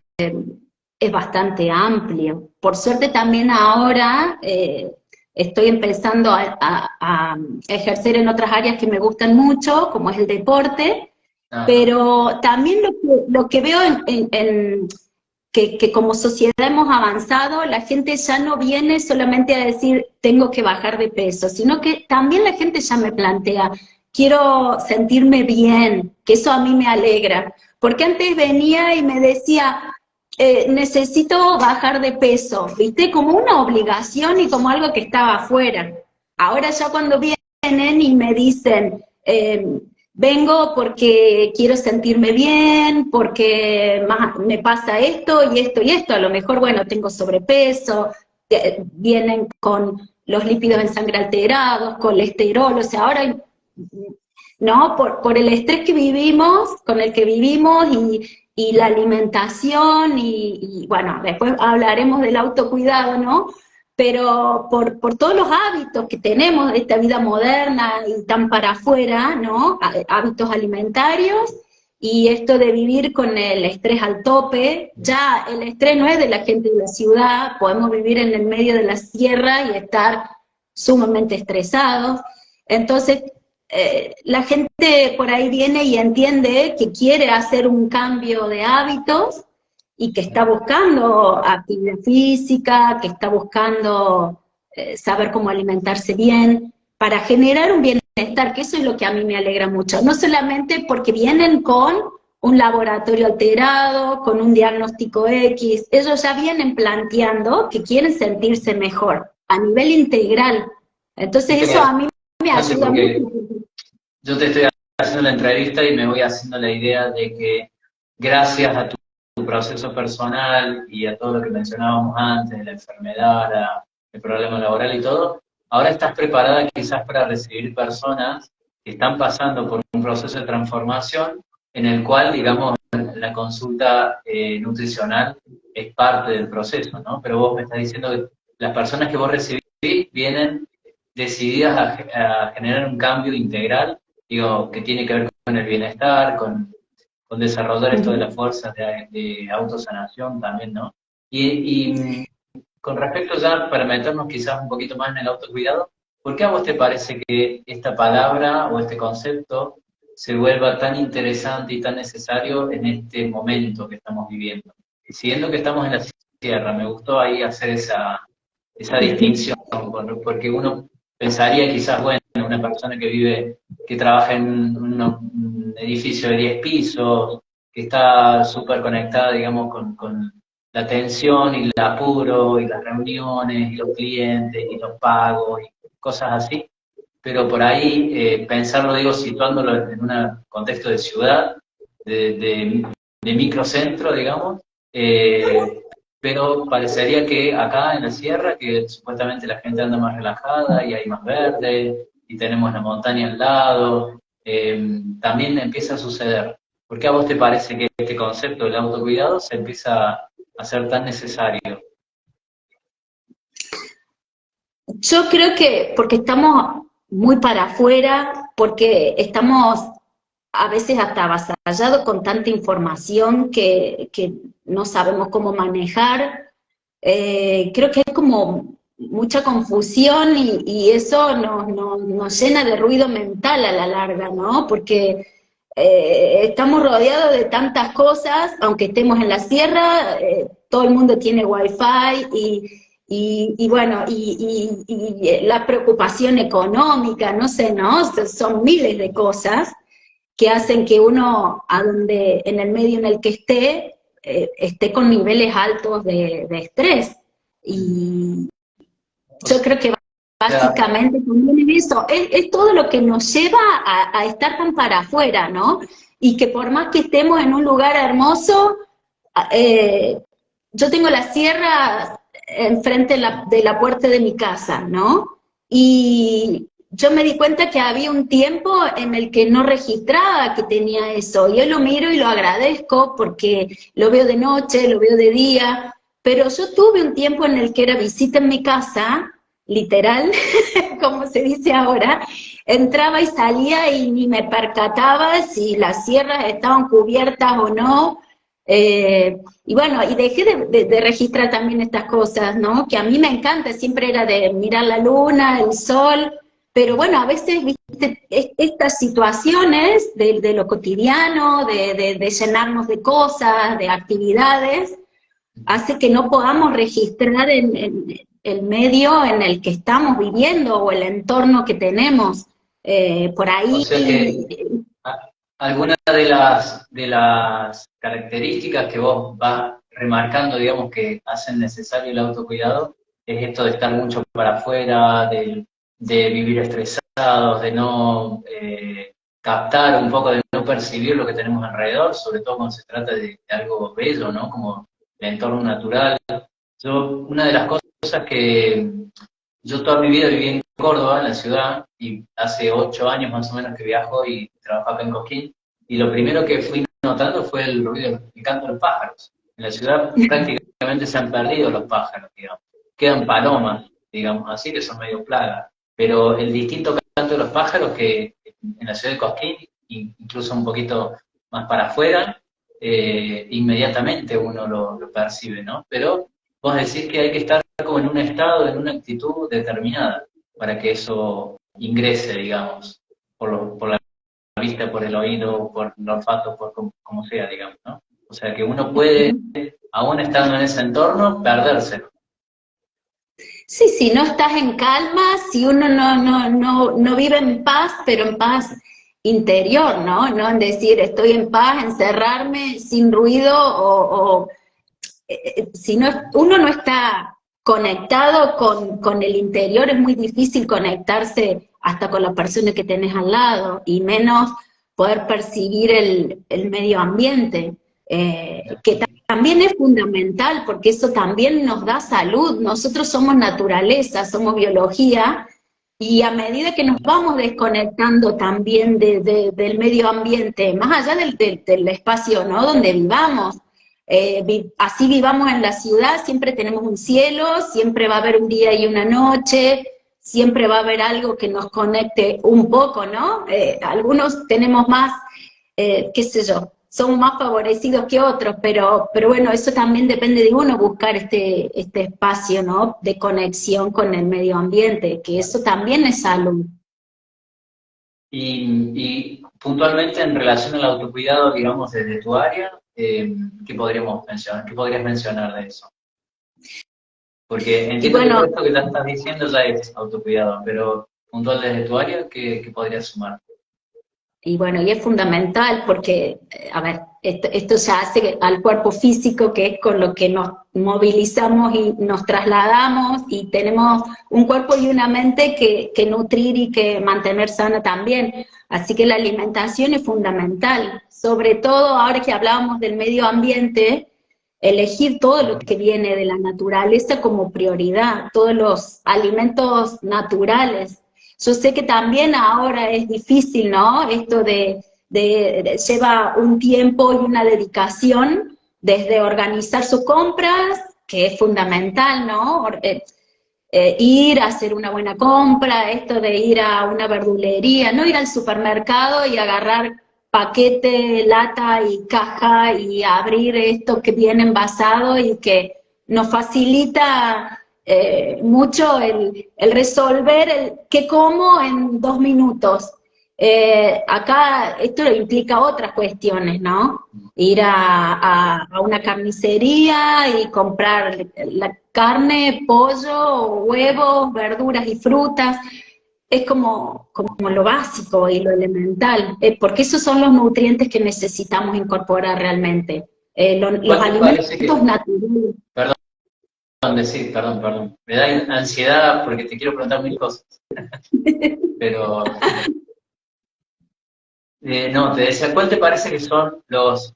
es bastante amplio. Por suerte también ahora estoy empezando a ejercer en otras áreas que me gustan mucho, como es el deporte, Ajá, pero también lo que veo que como sociedad hemos avanzado, la gente ya no viene solamente a decir tengo que bajar de peso, sino que también la gente ya me plantea, quiero sentirme bien, que eso a mí me alegra, porque antes venía y me decía, necesito bajar de peso, ¿viste? Como una obligación y como algo que estaba afuera. Ahora ya cuando vienen y me dicen, vengo porque quiero sentirme bien, porque me pasa esto y esto y esto, a lo mejor, bueno, tengo sobrepeso, vienen con los lípidos en sangre alterados, colesterol, o sea, ahora, ¿no? Por el estrés que vivimos, con el que vivimos y la alimentación y, bueno, después hablaremos del autocuidado, ¿no? Pero por todos los hábitos que tenemos de esta vida moderna y tan para afuera, ¿no? Hábitos alimentarios y esto de vivir con el estrés al tope, ya el estrés no es de la gente de la ciudad, podemos vivir en el medio de la sierra y estar sumamente estresados. Entonces, la gente por ahí viene y entiende que quiere hacer un cambio de hábitos y que está buscando actividad física, que está buscando saber cómo alimentarse bien, para generar un bienestar, que eso es lo que a mí me alegra mucho. No solamente porque vienen con un laboratorio alterado, con un diagnóstico X, ellos ya vienen planteando que quieren sentirse mejor, a nivel integral. Entonces eso a mí me ayuda mucho. porque yo te estoy haciendo la entrevista y me voy haciendo la idea de que gracias a tu proceso personal y a todo lo que mencionábamos antes, de la enfermedad, el problema laboral y todo, ahora estás preparada quizás para recibir personas que están pasando por un proceso de transformación en el cual, digamos, la consulta nutricional es parte del proceso, ¿no? Pero vos me estás diciendo que las personas que vos recibís vienen decididas a generar un cambio integral, digo, que tiene que ver con el bienestar, con desarrollar esto de las fuerzas de autosanación también, ¿no? Y con respecto ya, para meternos quizás un poquito más en el autocuidado, ¿por qué a vos te parece que esta palabra o este concepto se vuelva tan interesante y tan necesario en este momento que estamos viviendo? Y siguiendo que estamos en la sierra, me gustó ahí hacer esa distinción, porque uno pensaría quizás, bueno, una persona que vive, que trabaja en un edificio de 10 pisos, que está súper conectada, digamos, con la atención y el apuro y las reuniones y los clientes y los pagos y cosas así, pero por ahí pensarlo, digo, situándolo en un contexto de ciudad, de microcentro, digamos, pero parecería que acá en la sierra, que supuestamente la gente anda más relajada y hay más verde, y tenemos la montaña al lado, también empieza a suceder. ¿Por qué a vos te parece que este concepto del autocuidado se empieza a ser tan necesario? Yo creo que porque estamos muy para afuera, porque estamos a veces hasta avasallados con tanta información que no sabemos cómo manejar. Creo que hay como mucha confusión y eso nos llena de ruido mental a la larga, ¿no? Porque estamos rodeados de tantas cosas, aunque estemos en la sierra, todo el mundo tiene wifi y bueno, y la preocupación económica, no sé, ¿no? Son miles de cosas que hacen que uno, en el medio en el que esté con niveles altos de estrés. Y yo creo que básicamente también es eso, es todo lo que nos lleva a estar tan para afuera, ¿no? Y que por más que estemos en un lugar hermoso, yo tengo la sierra enfrente de la puerta de mi casa, ¿no? Y yo me di cuenta que había un tiempo en el que no registraba que tenía eso. Yo lo miro y lo agradezco porque lo veo de noche, lo veo de día, pero yo tuve un tiempo en el que era visita en mi casa, literal, como se dice ahora, entraba y salía y ni me percataba si las sierras estaban cubiertas o no. Y bueno, y dejé de registrar también estas cosas, ¿no? Que a mí me encanta, siempre era de mirar la luna, el sol, pero bueno, a veces, viste, estas situaciones de lo cotidiano, de llenarnos de cosas, de actividades, hace que no podamos registrar en el medio en el que estamos viviendo o el entorno que tenemos. Por ahí... O sea que algunas de las características que vos vas remarcando, digamos, que hacen necesario el autocuidado, es esto de estar mucho para afuera, de vivir estresados, de no captar un poco, de no percibir lo que tenemos alrededor, sobre todo cuando se trata de algo bello, ¿no? Como el entorno natural. Una de las cosas que yo toda mi vida viví en Córdoba, en la ciudad, y hace 8 años más o menos que viajo y trabajo acá en Cosquín, y lo primero que fui notando fue el ruido, el canto de los pájaros. En la ciudad prácticamente se han perdido los pájaros, digamos. Quedan palomas, digamos así, que son medio plagas. Pero el distinto canto de los pájaros que en la ciudad de Cosquín, incluso un poquito más para afuera, inmediatamente uno lo percibe, ¿no? Pero vos decís que hay que estar como en un estado, en una actitud determinada, para que eso ingrese, digamos, por la vista, por el oído, por el olfato, por como sea, digamos, ¿no? O sea que uno puede, aún estando en ese entorno, perdérselo. Sí, si no estás en calma, si uno no vive en paz, pero en paz interior, ¿no? No en decir estoy en paz, encerrarme sin ruido si no, uno no está conectado con el interior, es muy difícil conectarse hasta con la persona que tenés al lado, y menos poder percibir el medio ambiente, que también es fundamental, porque eso también nos da salud. Nosotros somos naturaleza, somos biología, y a medida que nos vamos desconectando también del medio ambiente, más allá del espacio, ¿no?, donde vivamos, así vivamos en la ciudad, siempre tenemos un cielo, siempre va a haber un día y una noche, siempre va a haber algo que nos conecte un poco, ¿no? Algunos tenemos más, qué sé yo, somos más favorecidos que otros, pero bueno, eso también depende de uno buscar este espacio, ¿no? De conexión con el medio ambiente, que eso también es salud. Y puntualmente en relación al autocuidado, digamos, desde tu área, ¿qué podríamos mencionar? ¿Qué podrías mencionar de eso? Porque Y entiendo que todo bueno, esto que ya estás diciendo ya es autocuidado, pero puntual desde tu área, ¿qué podrías sumar? Y bueno, y es fundamental porque, a ver, esto ya hace al cuerpo físico, que es con lo que nos movilizamos y nos trasladamos, y tenemos un cuerpo y una mente que nutrir y que mantener sana también. Así que la alimentación es fundamental, sobre todo ahora que hablábamos del medio ambiente, elegir todo lo que viene de la naturaleza como prioridad, todos los alimentos naturales. Yo sé que también ahora es difícil, ¿no? Esto lleva un tiempo y una dedicación desde organizar sus compras, que es fundamental, ¿no? Ir a hacer una buena compra, esto de ir a una verdulería, no ir al supermercado y agarrar paquete, lata y caja y abrir esto que viene envasado y que nos facilita mucho el resolver el qué como en 2 minutos. Acá esto implica otras cuestiones, ¿no? Ir a una carnicería y comprar la carne, pollo, huevos, verduras y frutas. Es como lo básico y lo elemental, porque esos son los nutrientes que necesitamos incorporar realmente. Los ¿Cuál te alimentos parece que, naturales. perdón, me da ansiedad porque te quiero preguntar mil cosas, pero no, te decía, ¿cuál te parece que son los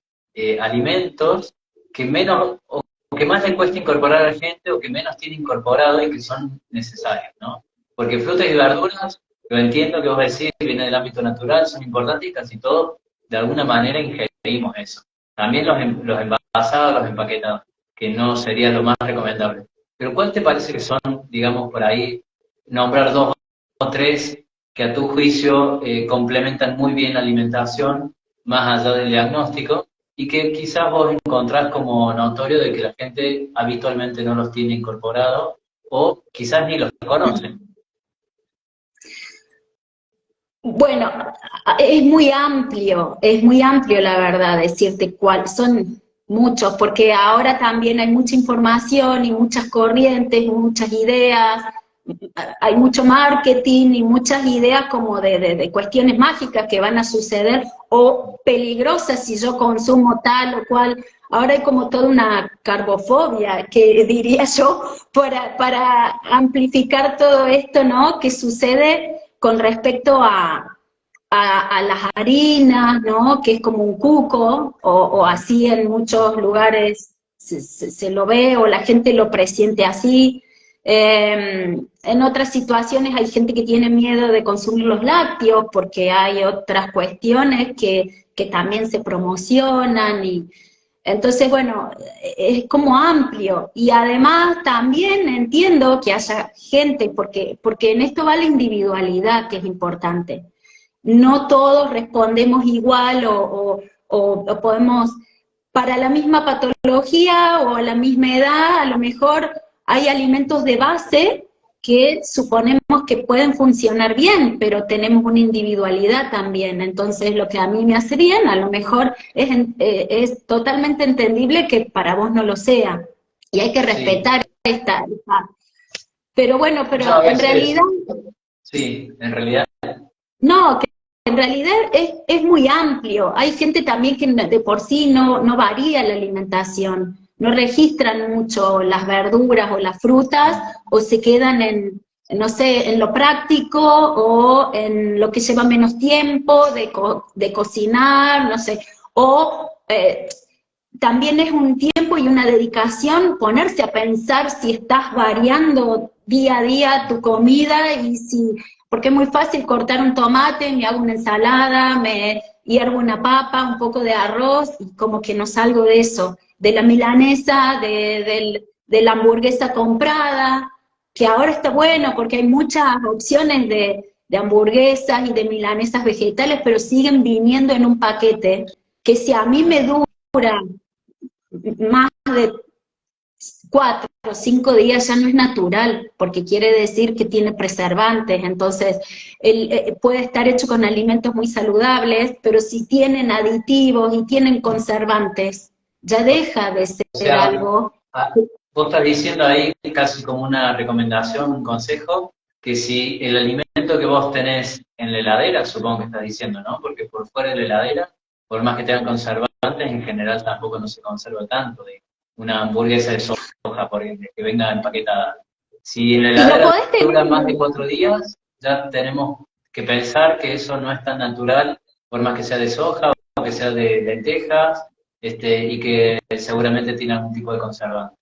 alimentos que menos o que más le cuesta incorporar a la gente o que menos tiene incorporado y que son necesarios, ¿no? Porque frutas y verduras, lo entiendo que vos decís, viene del ámbito natural, son importantes y casi todos de alguna manera ingerimos eso. También los envasados, los empaquetados, que no sería lo más recomendable. Pero ¿cuál te parece que son, digamos, por ahí, nombrar dos o tres que a tu juicio complementan muy bien la alimentación, más allá del diagnóstico, y que quizás vos encontrás como notorio de que la gente habitualmente no los tiene incorporados o quizás ni los conocen? Bueno, es muy amplio la verdad decirte cuáles son muchos, porque ahora también hay mucha información y muchas corrientes, muchas ideas, hay mucho marketing y muchas ideas como de cuestiones mágicas que van a suceder o peligrosas si yo consumo tal o cual. Ahora hay como toda una carbofobia, que diría yo, para amplificar todo esto, ¿no? Que sucede con respecto a las harinas, ¿no? Que es como un cuco, o así en muchos lugares se lo ve, o la gente lo presiente así. En otras situaciones hay gente que tiene miedo de consumir los lácteos porque hay otras cuestiones que también se promocionan y entonces, bueno, es como amplio. Y además también entiendo que haya gente, porque en esto va la individualidad, que es importante. No todos respondemos igual o podemos, para la misma patología o a la misma edad, a lo mejor hay alimentos de base que suponemos que pueden funcionar bien, pero tenemos una individualidad también. Entonces, lo que a mí me hace bien, a lo mejor es totalmente entendible que para vos no lo sea. Y hay que Sí, respetar pero bueno, pero yo a en veces, realidad sí, en realidad, no, que en realidad es muy amplio. Hay gente también que de por sí no varía la alimentación, no registran mucho las verduras o las frutas, o se quedan en, no sé, en lo práctico o en lo que lleva menos tiempo de cocinar, no sé, o también es un tiempo y una dedicación ponerse a pensar si estás variando día a día tu comida y si, porque es muy fácil cortar un tomate, me hago una ensalada, me hiervo una papa, un poco de arroz y como que no salgo de eso, de la milanesa, de la hamburguesa comprada. que ahora está bueno porque hay muchas opciones de hamburguesas y de milanesas vegetales, pero siguen viniendo en un paquete, que si a mí me dura más de 4 o 5 días ya no es natural, porque quiere decir que tiene preservantes, entonces puede estar hecho con alimentos muy saludables, pero si tienen aditivos y tienen conservantes, ya deja de ser O sea, algo. vos estás diciendo ahí casi como una recomendación, un consejo, que si el alimento que vos tenés en la heladera, supongo que estás diciendo, ¿no? Porque por fuera de la heladera, por más que tengan conservantes, en general tampoco no se conserva tanto de una hamburguesa de soja, por ejemplo, que venga empaquetada. Si en la Y lo heladera podés tener. dura más de 4 días, ya tenemos que pensar que eso no es tan natural, por más que sea de soja o que sea de lentejas, y que seguramente tiene algún tipo de conservante.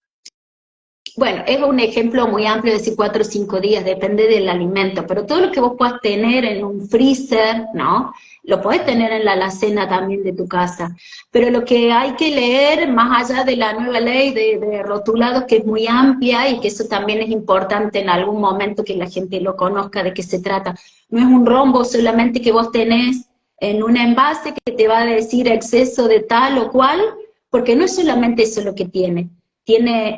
Bueno, es un ejemplo muy amplio, decir 4 o 5 días, depende del alimento, pero todo lo que vos puedas tener en un freezer, ¿no? Lo podés tener en la alacena también de tu casa. Pero lo que hay que leer, más allá de la nueva ley de rotulados, que es muy amplia y que eso también es importante en algún momento que la gente lo conozca de qué se trata. No es un rombo solamente que vos tenés en un envase que te va a decir exceso de tal o cual, porque no es solamente eso lo que tiene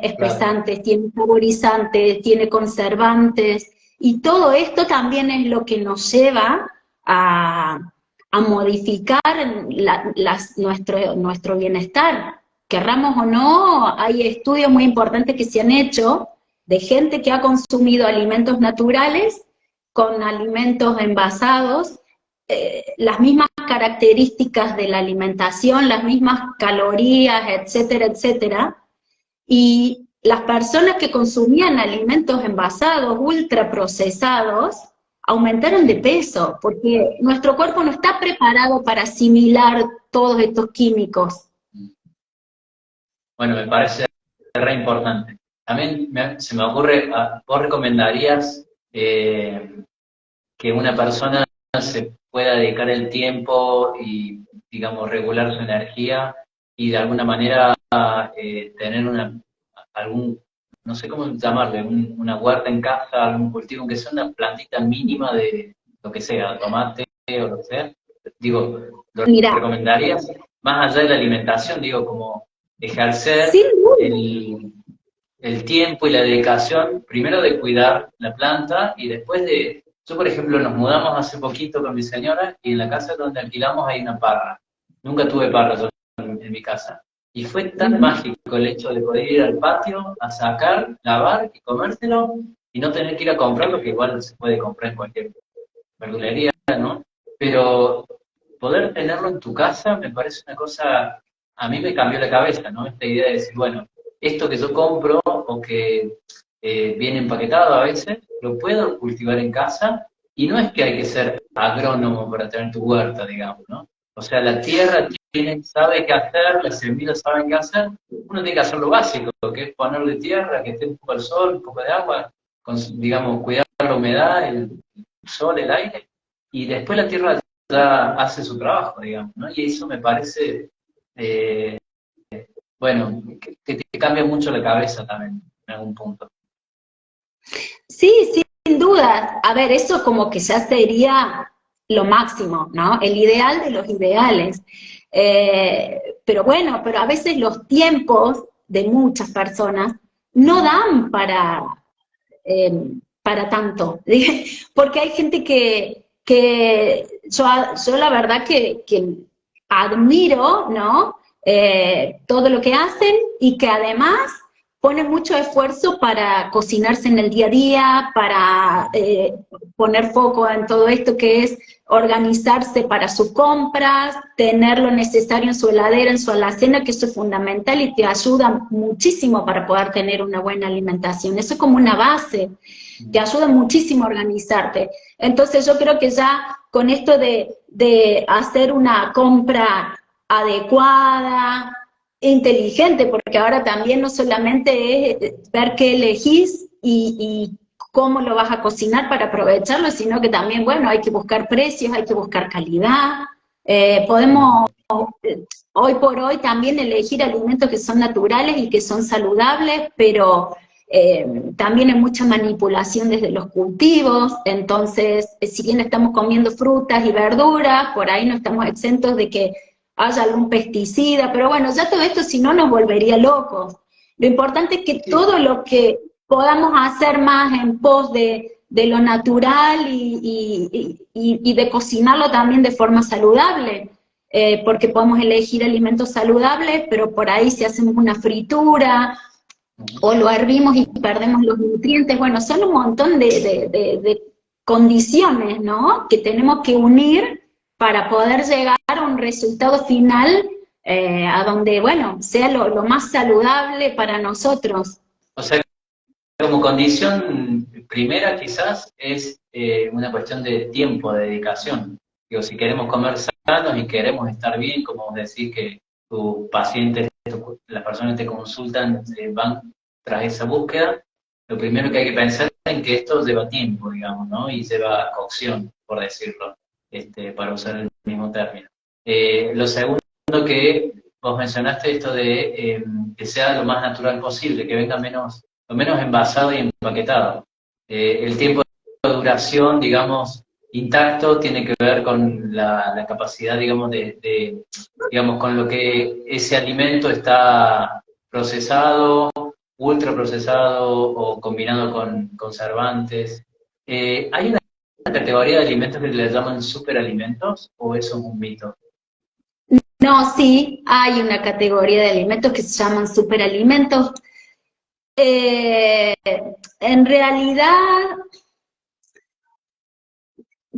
espesantes, tiene saborizantes, tiene conservantes, y todo esto también es lo que nos lleva a modificar nuestro bienestar. Querramos o no, hay estudios muy importantes que se han hecho de gente que ha consumido alimentos naturales con alimentos envasados, las mismas características de la alimentación, las mismas calorías, etcétera, etcétera, y las personas que consumían alimentos envasados, ultraprocesados, aumentaron de peso, porque nuestro cuerpo no está preparado para asimilar todos estos químicos. Bueno, me parece re importante. También se me ocurre, ¿vos recomendarías que una persona se pueda dedicar el tiempo y, digamos, regular su energía y de alguna manera tener algún, no sé cómo llamarle, una huerta en casa, algún cultivo, aunque sea una plantita mínima de lo que sea, tomate o lo que sea? Digo, ¿lo Mira, recomendarías? Más allá de la alimentación, digo, como ejercer sin duda. el tiempo y la dedicación, primero de cuidar la planta y después de... Yo, por ejemplo, nos mudamos hace poquito con mi señora y en la casa donde alquilamos hay una parra. Nunca tuve parra yo en mi casa. Y fue tan mágico el hecho de poder ir al patio a sacar, lavar y comértelo y no tener que ir a comprarlo, que igual se puede comprar en cualquier verdulería, ¿no? Pero poder tenerlo en tu casa me parece una cosa, a mí me cambió la cabeza, ¿no? Esta idea de decir, bueno, esto que yo compro o que viene empaquetado a veces, lo puedo cultivar en casa y no es que hay que ser agrónomo para tener tu huerta, digamos, ¿no? O sea, la tierra sabe qué hacer, las semillas saben qué hacer, uno tiene que hacer lo básico, que es ponerle tierra, que esté un poco el sol, un poco de agua, digamos, cuidar la humedad, el sol, el aire, y después la tierra ya hace su trabajo, digamos, ¿no? Y eso me parece, eh, bueno, que te cambia mucho la cabeza también, en algún punto. Sí, sin duda. A ver, eso como que ya sería lo máximo, ¿no? El ideal de los ideales. Pero bueno, pero a veces los tiempos de muchas personas no dan para tanto, porque hay gente que yo la verdad que admiro, ¿no? Todo lo que hacen y que además ponen mucho esfuerzo para cocinarse en el día a día, para poner foco en todo esto que es organizarse para sus compras, tener lo necesario en su heladera, en su alacena, que eso es fundamental y te ayuda muchísimo para poder tener una buena alimentación. Eso es como una base, te ayuda muchísimo a organizarte. Entonces yo creo que ya con esto de hacer una compra adecuada, inteligente, porque ahora también no solamente es ver qué elegís y cómo lo vas a cocinar para aprovecharlo, sino que también, bueno, hay que buscar precios, hay que buscar calidad, podemos hoy por hoy también elegir alimentos que son naturales y que son saludables, pero también hay mucha manipulación desde los cultivos, entonces, si bien estamos comiendo frutas y verduras, por ahí no estamos exentos de que haya algún pesticida, pero bueno, ya todo esto si no nos volvería locos. Lo importante es que todo lo que podamos hacer más en pos de lo natural y de cocinarlo también de forma saludable, porque podemos elegir alimentos saludables, pero por ahí si hacemos una fritura, o lo hervimos y perdemos los nutrientes, bueno, son un montón de condiciones, ¿no?, que tenemos que unir para poder llegar a un resultado final a donde, bueno, sea lo más saludable para nosotros. O sea, como condición primera quizás es una cuestión de tiempo, de dedicación. Digo, si queremos comer sanos y queremos estar bien, como vos decís que tus pacientes, las personas que te consultan van tras esa búsqueda, lo primero que hay que pensar es en que esto lleva tiempo, digamos, ¿no? Y lleva cocción, por decirlo, para usar el mismo término. Lo segundo que vos mencionaste, esto de que sea lo más natural posible, que venga lo menos envasado y empaquetado. El tiempo de duración, digamos, intacto, tiene que ver con la capacidad, digamos, digamos, con lo que ese alimento está procesado, ultraprocesado o combinado con conservantes. ¿Hay una categoría de alimentos que le llaman superalimentos o eso es un mito? No, sí, hay una categoría de alimentos que se llaman superalimentos. En realidad,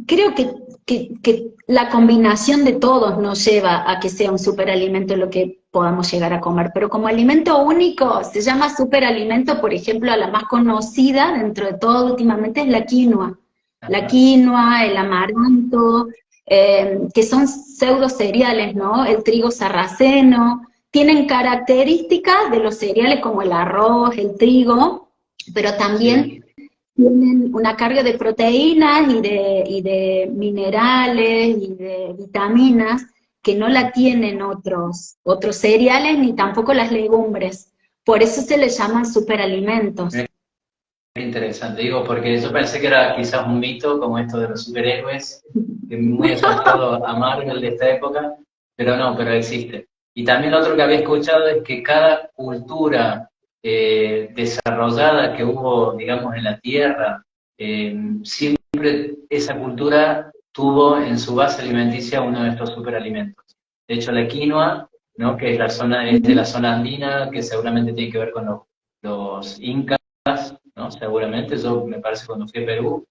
creo que la combinación de todos nos lleva a que sea un superalimento lo que podamos llegar a comer, pero como alimento único se llama superalimento, por ejemplo, a la más conocida dentro de todo últimamente es la quinoa. La quinoa, el amaranto, que son pseudo cereales, ¿no? El trigo sarraceno, tienen características de los cereales como el arroz, el trigo, pero también tienen una carga de proteínas y de minerales y de vitaminas que no la tienen otros cereales ni tampoco las legumbres. Por eso se les llaman superalimentos. Interesante, digo, porque yo pensé que era quizás un mito como esto de los superhéroes, que muy asociado a Marvel de esta época, pero no, pero existe. Y también lo otro que había escuchado es que cada cultura desarrollada que hubo, digamos, en la Tierra, siempre esa cultura tuvo en su base alimenticia uno de estos superalimentos. De hecho, la quinoa, ¿no?, que es de la zona andina, que seguramente tiene que ver con los incas, ¿no? Seguramente, yo me parece cuando fui a Perú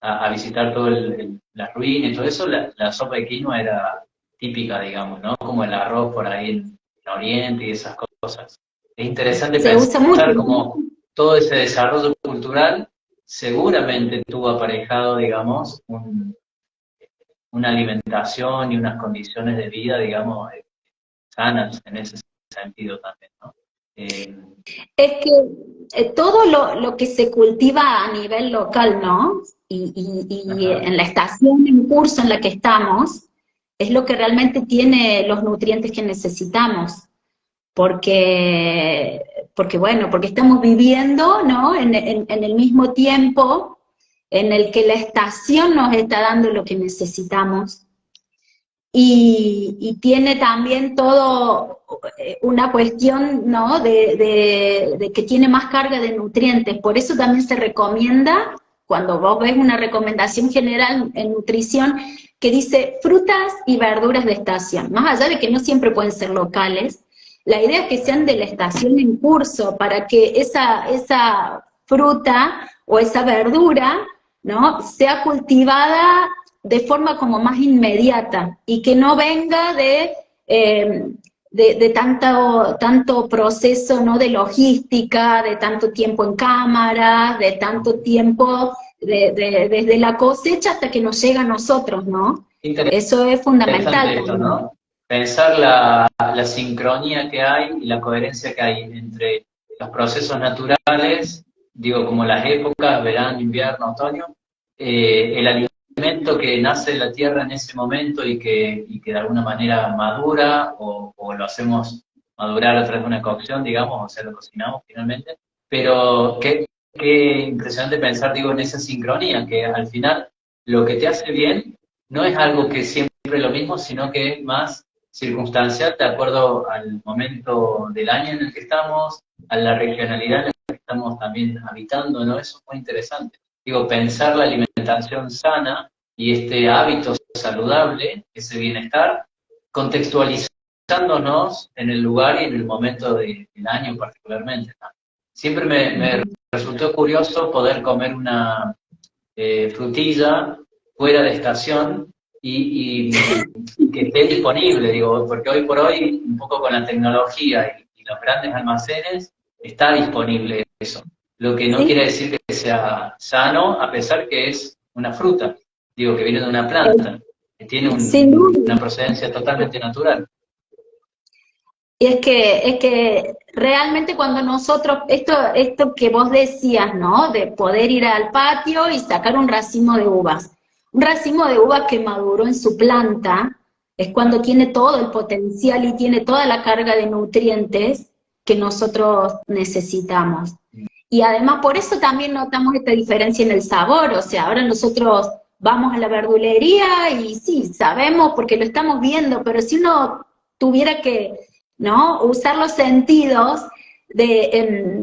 a visitar todo las ruinas y todo eso, la sopa de quinoa era típica, digamos, ¿no? Como el arroz por ahí en Oriente y esas cosas. Es interesante pensar como todo ese desarrollo cultural seguramente tuvo aparejado, digamos, una alimentación y unas condiciones de vida, digamos, sanas en ese sentido también, ¿no? Es que todo lo que se cultiva a nivel local, ¿no? Y en la estación en curso en la que estamos, es lo que realmente tiene los nutrientes que necesitamos. Porque estamos viviendo, ¿no?, en el mismo tiempo en el que la estación nos está dando lo que necesitamos. Y tiene también todo una cuestión, ¿no?, de que tiene más carga de nutrientes. Por eso también se recomienda, cuando vos ves una recomendación general en nutrición, que dice frutas y verduras de estación. Más allá de que no siempre pueden ser locales, la idea es que sean de la estación en curso, para que esa fruta o esa verdura, ¿no?, sea cultivada de forma como más inmediata, y que no venga de tanto proceso, ¿no?, de logística, de tanto tiempo en cámara, de tanto tiempo desde la cosecha hasta que nos llega a nosotros, ¿no? Eso es fundamental. Esto, ¿no? Pensar la sincronía que hay y la coherencia que hay entre los procesos naturales, digo, como las épocas, verano, invierno, otoño, el alimento que nace de la tierra en ese momento y que de alguna manera madura o lo hacemos madurar a través de una cocción, digamos, o sea, lo cocinamos finalmente. Pero qué impresionante pensar, digo, en esa sincronía, que al final lo que te hace bien no es algo que siempre es lo mismo, sino que es más circunstancial de acuerdo al momento del año en el que estamos, a la regionalidad en la que estamos también habitando, ¿no? Eso es muy interesante. Digo, pensar la alimentación sana y este hábito saludable, ese bienestar, contextualizándonos en el lugar y en el momento del año particularmente, ¿no? Siempre me resultó curioso poder comer una frutilla fuera de estación y que esté disponible, digo, porque hoy por hoy, un poco con la tecnología y los grandes almacenes, está disponible eso. Lo que no Sí, quiere decir que sea sano, a pesar que es una fruta, digo, que viene de una planta, que tiene sin duda. una procedencia totalmente natural. Y es que realmente cuando nosotros, esto que vos decías, ¿no? De poder ir al patio y sacar un racimo de uvas. Un racimo de uvas que maduró en su planta es cuando tiene todo el potencial y tiene toda la carga de nutrientes que nosotros necesitamos. Y además por eso también notamos esta diferencia en el sabor, o sea, ahora nosotros vamos a la verdulería y sí, sabemos porque lo estamos viendo, pero si uno tuviera que, ¿no? Usar los sentidos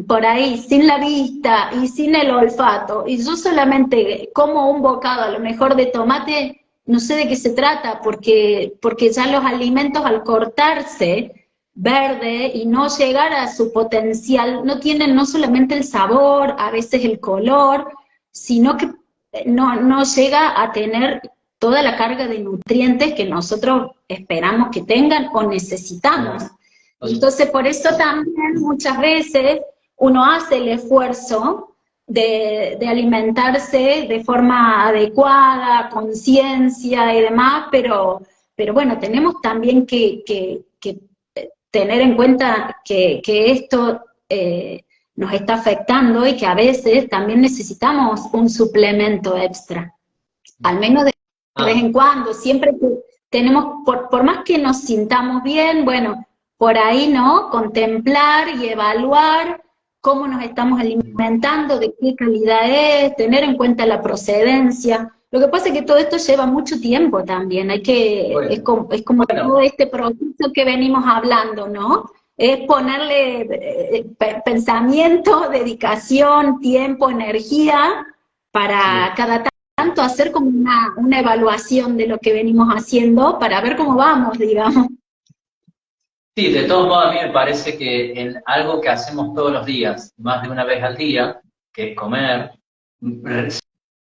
por ahí, sin la vista y sin el olfato, y yo solamente como un bocado a lo mejor de tomate, no sé de qué se trata, porque ya los alimentos al cortarse verde y no llegar a su potencial, no tienen no solamente el sabor, a veces el color, sino que no llega a tener toda la carga de nutrientes que nosotros esperamos que tengan o necesitamos. Entonces, por eso también muchas veces uno hace el esfuerzo de alimentarse de forma adecuada, conciencia y demás, pero bueno, tenemos también que tener en cuenta que esto nos está afectando y que a veces también necesitamos un suplemento extra, al menos de vez Ah, en cuando, siempre que tenemos, por más que nos sintamos bien, bueno, por ahí, ¿no? Contemplar y evaluar cómo nos estamos alimentando, de qué calidad es, tener en cuenta la procedencia. Lo que pasa es que todo esto lleva mucho tiempo también, bueno, es como todo bueno, este proceso que venimos hablando, ¿no? Es ponerle pensamiento, dedicación, tiempo, energía para sí. cada tanto hacer como una evaluación de lo que venimos haciendo para ver cómo vamos, digamos. Sí, de todos modos a mí me parece que en algo que hacemos todos los días, más de una vez al día, que es comer,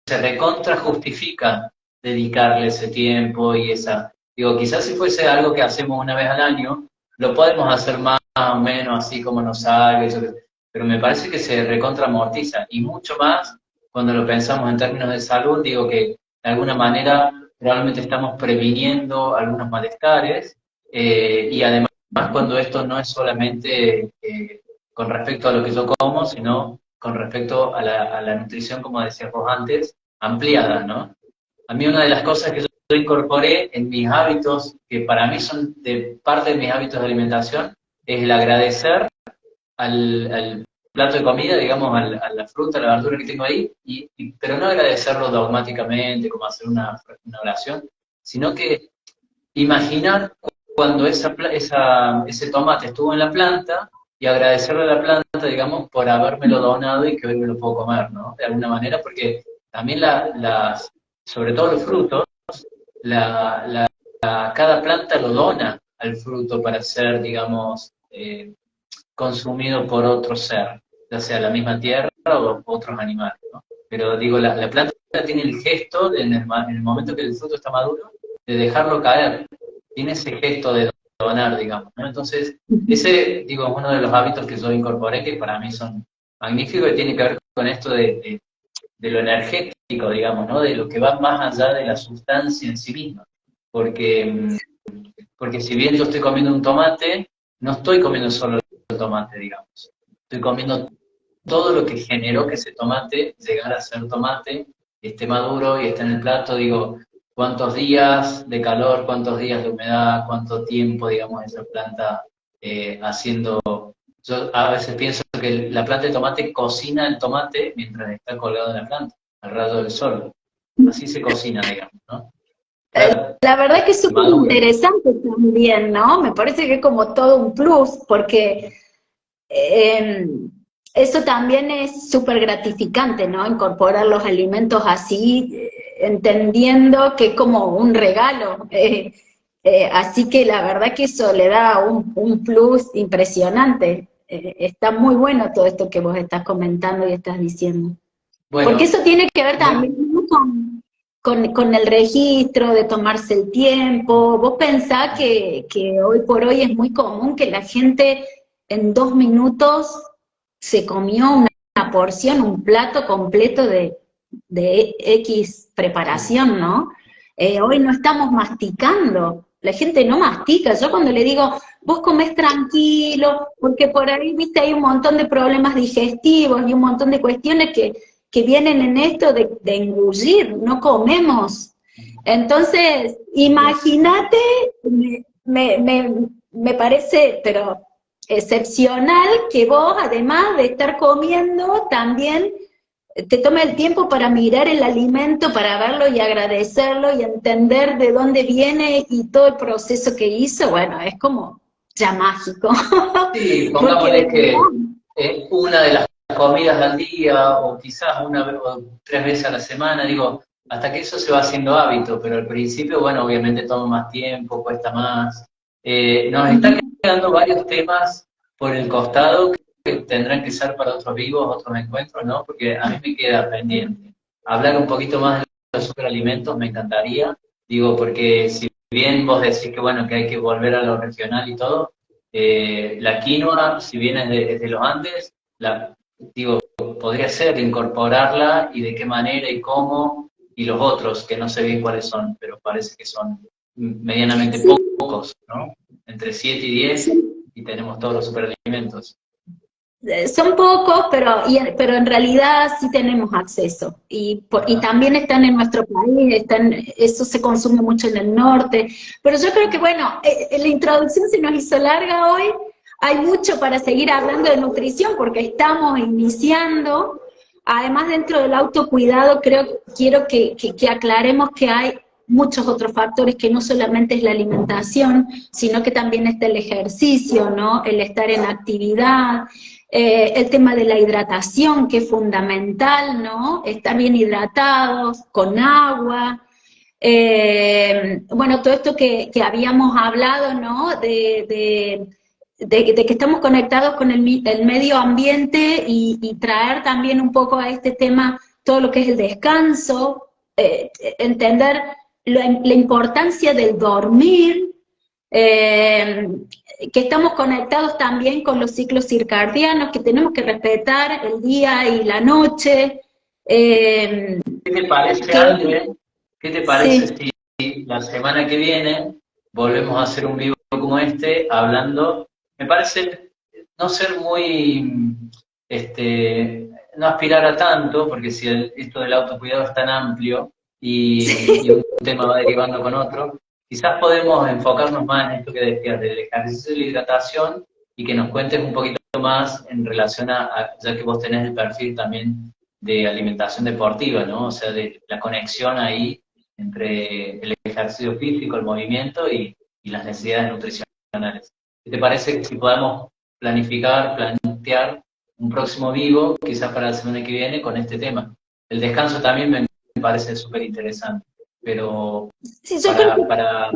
se recontra justifica dedicarle ese tiempo y esa... Digo, quizás si fuese algo que hacemos una vez al año, lo podemos hacer más o menos así como nos salga, pero me parece que se recontra amortiza, y mucho más cuando lo pensamos en términos de salud, digo que de alguna manera probablemente estamos previniendo algunos malestares, y además cuando esto no es solamente con respecto a lo que yo como, sino con respecto a la nutrición, como decías vos antes, ampliada, ¿no? A mí una de las cosas que yo incorporé en mis hábitos, que para mí son de parte de mis hábitos de alimentación, es el agradecer al plato de comida, digamos, a la fruta, a la verdura que tengo ahí, pero no agradecerlo dogmáticamente, como hacer una oración, sino que imaginar cuando ese tomate estuvo en la planta y agradecerle a la planta, digamos, por habérmelo donado y que hoy me lo puedo comer, ¿no? De alguna manera, porque también sobre todo los frutos, cada planta lo dona al fruto para ser, digamos, consumido por otro ser, ya sea la misma tierra o otros animales, ¿no? Pero digo, la planta tiene el gesto, en el momento que el fruto está maduro, de dejarlo caer, tiene ese gesto de donar, digamos, ¿no? Entonces, ese, digo, es uno de los hábitos que yo incorporé, que para mí son magníficos, y tiene que ver con esto de lo energético, digamos, ¿no? De lo que va más allá de la sustancia en sí misma. Porque, porque si bien yo estoy comiendo un tomate, no estoy comiendo solo el tomate, digamos. Estoy comiendo todo lo que generó que ese tomate llegara a ser tomate, esté maduro y esté en el plato, digo, cuántos días de calor, cuántos días de humedad, cuánto tiempo, digamos, esa planta haciendo... Yo a veces pienso que la planta de tomate cocina el tomate mientras está colgado en la planta, al rayo del sol. Así se cocina, digamos, ¿no? Claro, La verdad que es súper madura. interesante también, ¿no? Me parece que es como todo un plus, porque eh, eso también es súper gratificante, ¿no? Incorporar los alimentos así, entendiendo que es como un regalo. Así que la verdad que eso le da un plus impresionante. Está muy bueno todo esto que vos estás comentando y estás diciendo. Porque Bueno, eso tiene que ver yo- también ¿no? con el registro, de tomarse el tiempo. Vos pensás que hoy por hoy es muy común que la gente en 2 minutos se comió una porción, un plato completo de X preparación, ¿no? Hoy no estamos masticando, la gente no mastica. Yo cuando le digo, vos comés tranquilo, porque por ahí, viste, hay un montón de problemas digestivos y un montón de cuestiones que vienen en esto de engullir, no comemos. Entonces, imagínate, me parece, pero excepcional que vos, además de estar comiendo, también te tome el tiempo para mirar el alimento, para verlo y agradecerlo y entender de dónde viene y todo el proceso que hizo. Bueno, es como ya mágico. sí, Porque de pongámosle que verdad, una de las comidas al día, o quizás una vez o 3 veces a la semana, digo, hasta que eso se va haciendo hábito, pero al principio, bueno, obviamente toma más tiempo, cuesta más. Nos están quedando varios temas por el costado que tendrán que ser para otros vivos, otros encuentros, ¿no? Porque a mí me queda pendiente. Hablar un poquito más de los superalimentos me encantaría, digo, porque si bien vos decís que, bueno, que hay que volver a lo regional y todo, la quinoa, si bien es de los Andes, digo, podría ser incorporarla y de qué manera y cómo, y los otros, que no sé bien cuáles son, pero parece que son medianamente sí, pocos, ¿no? Entre 7 y 10 sí. y tenemos todos los superalimentos. Son pocos, pero en realidad sí tenemos acceso. Y Ajá. también están en nuestro país, eso se consume mucho en el norte. Pero yo creo que, bueno, la introducción se nos hizo larga hoy. Hay mucho para seguir hablando de nutrición porque estamos iniciando. Además, dentro del autocuidado, quiero que aclaremos que hay muchos otros factores, que no solamente es la alimentación, sino que también está el ejercicio, ¿no? El estar en actividad, el tema de la hidratación, que es fundamental, ¿no? Estar bien hidratados, con agua. Bueno, todo esto que habíamos hablado, ¿no? De que estamos conectados con el medio ambiente y traer también un poco a este tema todo lo que es el descanso, entender la importancia del dormir, eh, que estamos conectados también con los ciclos circadianos, que tenemos que respetar el día y la noche, eh, ¿Qué te parece, que André? ¿Qué te parece sí, si la semana que viene volvemos a hacer un vivo como este, hablando? Me parece no ser muy, no aspirar a tanto, porque si esto del autocuidado es tan amplio y un tema va derivando con otro, quizás podemos enfocarnos más en esto que decías, del ejercicio de la hidratación y que nos cuentes un poquito más en relación ya que vos tenés el perfil también de alimentación deportiva, ¿no? O sea, de la conexión ahí entre el ejercicio físico, el movimiento y las necesidades nutricionales. ¿Qué te parece que si podamos plantear un próximo vivo, quizás para la semana que viene, con este tema? El descanso también me parece súper interesante, pero sí, yo creo para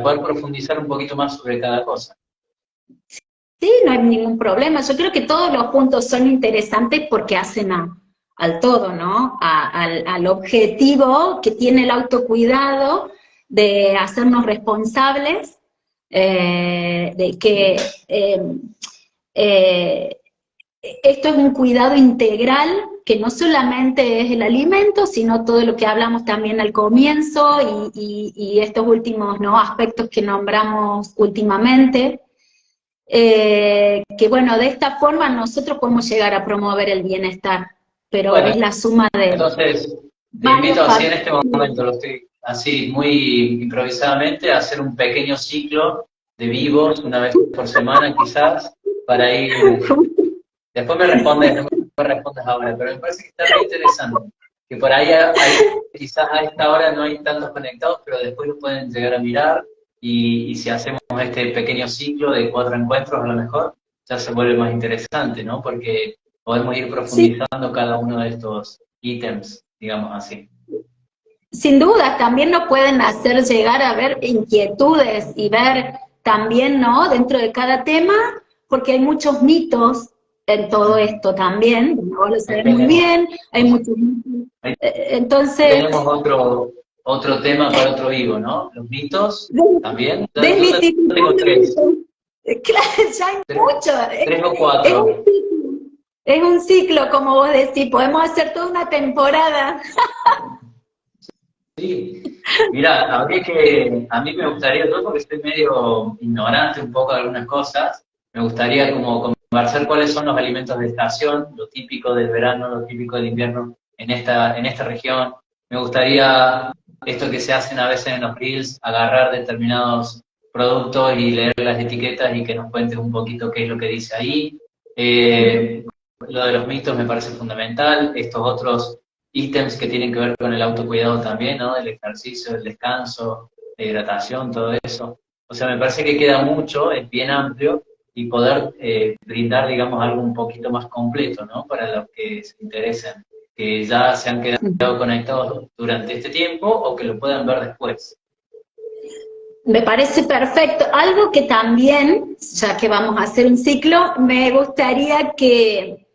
poder profundizar un poquito más sobre cada cosa. sí, no hay ningún problema. Yo creo que todos los puntos son interesantes porque hacen al todo, ¿no? Al objetivo que tiene el autocuidado de hacernos responsables, de que eh, eh, esto es un cuidado integral que no solamente es el alimento, sino todo lo que hablamos también al comienzo y estos últimos, ¿no? Aspectos que nombramos últimamente. Que bueno, de esta forma nosotros podemos llegar a promover el bienestar, pero Bueno, es la suma de entonces, te varios invito así en este factores. momento, lo estoy así muy improvisadamente, a hacer un pequeño ciclo de vivos, una vez por semana quizás, para ir. Después me respondes, no me respondes ahora, pero me parece que está muy interesante. Que por ahí quizás a esta hora no hay tantos conectados, pero después lo pueden llegar a mirar y si hacemos este pequeño ciclo de 4 encuentros a lo mejor, ya se vuelve más interesante, ¿no? Porque podemos ir Sí, profundizando cada uno de estos ítems, digamos así. sin duda, también nos pueden hacer llegar a ver inquietudes y ver también, ¿no? Dentro de cada tema, porque hay muchos mitos en todo esto también, vos lo Ahí sabés muy tenemos, bien, hay muchos mitos. ahí Entonces, tenemos otro tema para otro vivo, ¿no? Los mitos también. Yo tengo tres, desmitificando, claro, ya hay tres, mucho, tres o es un cuatro. ciclo, es un ciclo, como vos decís, podemos hacer toda una temporada. Sí, mira, a mí me gustaría, yo porque estoy medio ignorante un poco de algunas cosas, me gustaría como conversar cuáles son los alimentos de estación, lo típico del verano, lo típico del invierno en esta región. Me gustaría esto que se hacen a veces en los reels, agarrar determinados productos y leer las etiquetas y que nos cuentes un poquito qué es lo que dice ahí. Lo de los mitos me parece fundamental, estos otros ítems que tienen que ver con el autocuidado también, ¿no? El ejercicio, el descanso, la hidratación, todo eso. O sea, me parece que queda mucho, es bien amplio, y poder brindar, digamos, algo un poquito más completo, ¿no? Para los que se interesen, que ya se han quedado conectados durante este tiempo o que lo puedan ver después. Me parece perfecto. Algo que también, ya que vamos a hacer un ciclo, me gustaría que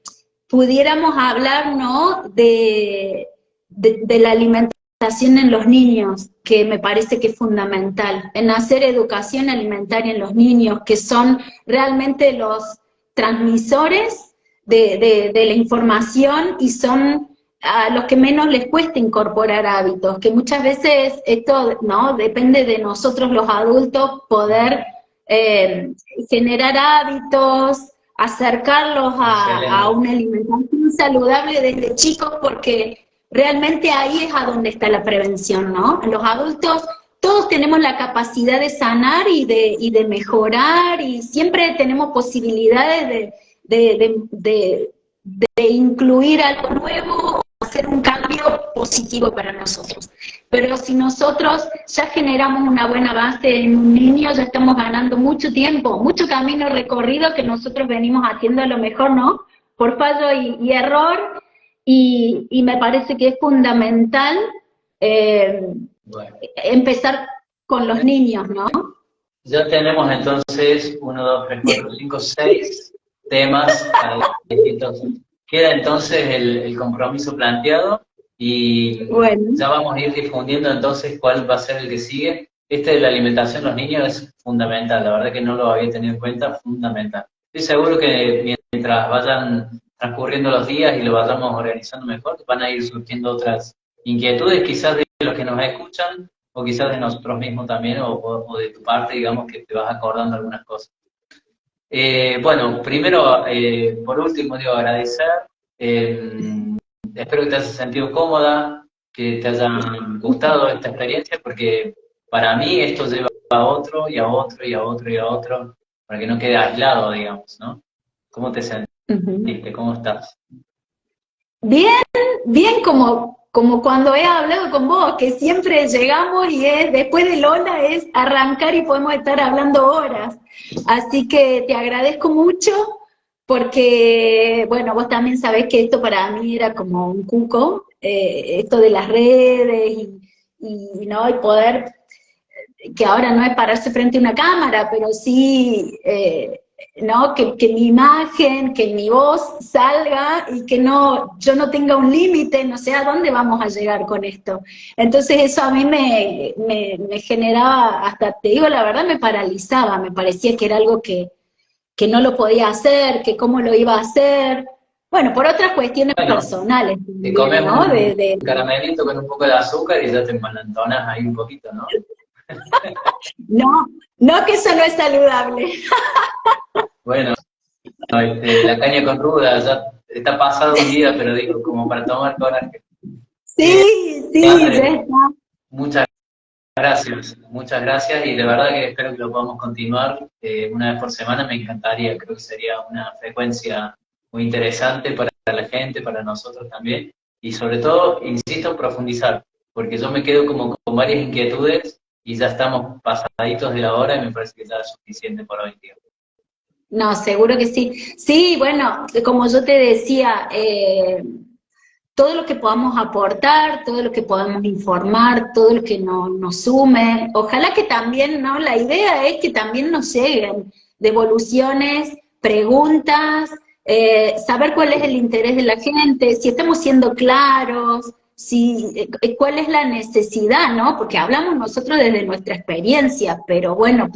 pudiéramos hablar, ¿no? De la alimentación en los niños, que me parece que es fundamental, en hacer educación alimentaria en los niños, que son realmente los transmisores de la información y son a los que menos les cuesta incorporar hábitos, que muchas veces esto, ¿no? Depende de nosotros los adultos poder eh, generar hábitos, acercarlos a Excelente. una alimentación saludable desde chicos, porque realmente ahí es a donde está la prevención, ¿no? Los adultos todos tenemos la capacidad de sanar y de mejorar, y siempre tenemos posibilidades de incluir algo nuevo, hacer un cambio positivo para nosotros. Pero si nosotros ya generamos una buena base en un niño, ya estamos ganando mucho tiempo, mucho camino recorrido que nosotros venimos haciendo a lo mejor, ¿no? Por fallo y error, y me parece que es fundamental eh, Bueno, empezar con los niños, ¿no? ya tenemos entonces 6 temas para distintos. Queda entonces el compromiso planteado y Bueno. ya vamos a ir difundiendo entonces cuál va a ser el que sigue. Este de la alimentación de los niños es fundamental, la verdad que no lo había tenido en cuenta, fundamental. Estoy seguro que mientras vayan transcurriendo los días y lo vayamos organizando mejor, van a ir surgiendo otras inquietudes, quizás de los que nos escuchan, o quizás de nosotros mismos también, o de tu parte, digamos, que te vas acordando algunas cosas. Bueno, primero, por último, digo, agradecer. Espero que te hayas sentido cómoda, que te haya gustado esta experiencia, porque para mí esto lleva a otro y a otro y a otro y a otro, para que no quede aislado, digamos, ¿no? ¿Cómo te Uh-huh. sentiste? ¿Cómo estás? Bien, bien como cuando he hablado con vos, que siempre llegamos y es, después del hola es arrancar y podemos estar hablando horas. Así que te agradezco mucho porque, bueno, vos también sabés que esto para mí era como un cuco, esto de las redes ¿no? Y poder, que ahora no es pararse frente a una cámara, pero sí, ¿no? Que mi imagen, que mi voz salga y que no, yo no tenga un límite, no sé a dónde vamos a llegar con esto. Entonces eso a mí me generaba, hasta te digo la verdad, me paralizaba, me parecía que era algo que no lo podía hacer, que cómo lo iba a hacer. Bueno, por otras cuestiones Bueno, personales te también, comes ¿no? un caramelito con un poco de azúcar y ya te empalantonas ahí un poquito, ¿no? No, no que eso no es saludable. Bueno, la caña con ruda ya está pasado un día, pero digo, como para tomar coraje. Sí, sí, ya André, está. muchas muchas gracias y de verdad que espero que lo podamos continuar una vez por semana, me encantaría, creo que sería una frecuencia muy interesante para la gente, para nosotros también y sobre todo, insisto, profundizar, porque yo me quedo como con varias inquietudes y ya estamos pasaditos de la hora y me parece que ya es suficiente por hoy, tío. No, seguro que sí. Sí, bueno, como yo te decía, todo lo que podamos aportar, todo lo que podamos informar, todo lo que nos sume. Ojalá que también, ¿no? La idea es que también nos lleguen devoluciones, preguntas, saber cuál es el interés de la gente, si estamos siendo claros, si, cuál es la necesidad, ¿no? Porque hablamos nosotros desde nuestra experiencia, pero bueno,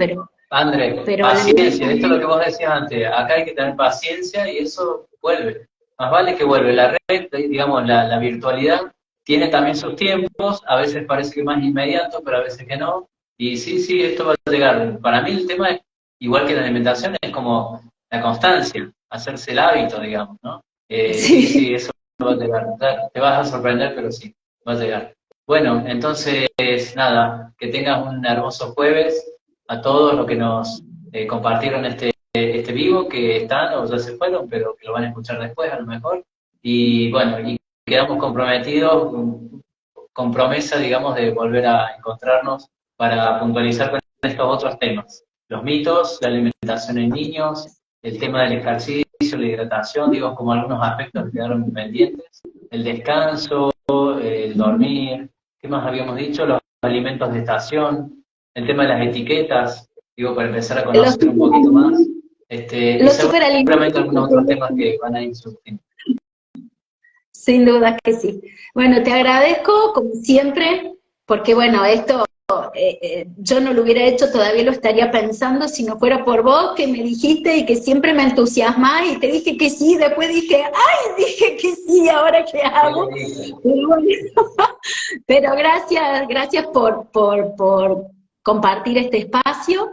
André, pero paciencia, esto es lo que vos decías antes, acá hay que tener paciencia y eso vuelve. Más vale que vuelve. La red, digamos, la virtualidad tiene también sus tiempos, a veces parece que más inmediato, pero a veces que no. Y sí, sí, esto va a llegar. Para mí el tema es, igual que la alimentación, es como la constancia, hacerse el hábito, digamos, ¿no? Sí, sí. sí, eso va a llegar. Te vas a sorprender, pero sí, va a llegar. Bueno, entonces, nada, que tengas un hermoso jueves a todos los que nos compartieron este vivo, que están o ya se fueron, pero que lo van a escuchar después a lo mejor. Y bueno, y quedamos comprometidos, con promesa, digamos, de volver a encontrarnos para puntualizar con estos otros temas. Los mitos, la alimentación en niños, el tema del ejercicio, la hidratación, digo, como algunos aspectos que quedaron pendientes, el descanso, el dormir, ¿qué más habíamos dicho? Los alimentos de estación, el tema de las etiquetas, digo, para empezar a Los, conocer un poquito más, y los seguramente superalimentos. algunos otros temas que van a ir surgiendo. Sin duda que sí. Bueno, te agradezco como siempre, porque bueno, esto yo no lo hubiera hecho, todavía lo estaría pensando si no fuera por vos que me dijiste y que siempre me entusiasmás y te dije que sí, después dije, ay, dije que sí, ¿ahora qué ¿Qué le hago? dije? Pero, bueno, pero gracias por compartir este espacio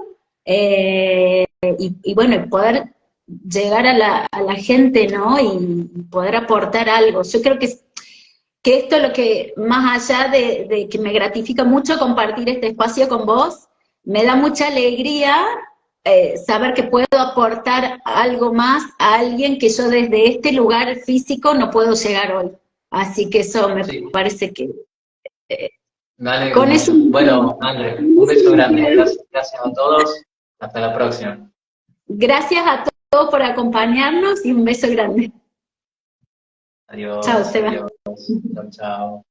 y bueno, poder llegar a la gente, ¿no? Y poder aportar algo. Yo creo que esto es lo que, más allá de que me gratifica mucho compartir este espacio con vos, me da mucha alegría saber que puedo aportar algo más a alguien que yo desde este lugar físico no puedo llegar hoy. Así que eso me Sí, parece que eh, me alegro con eso... mucho. Bueno, André, un beso grande. Gracias, gracias a todos. Hasta la próxima. Gracias a todos por acompañarnos y un beso grande. Chao, Adiós, Seba. adiós. Chao, chao.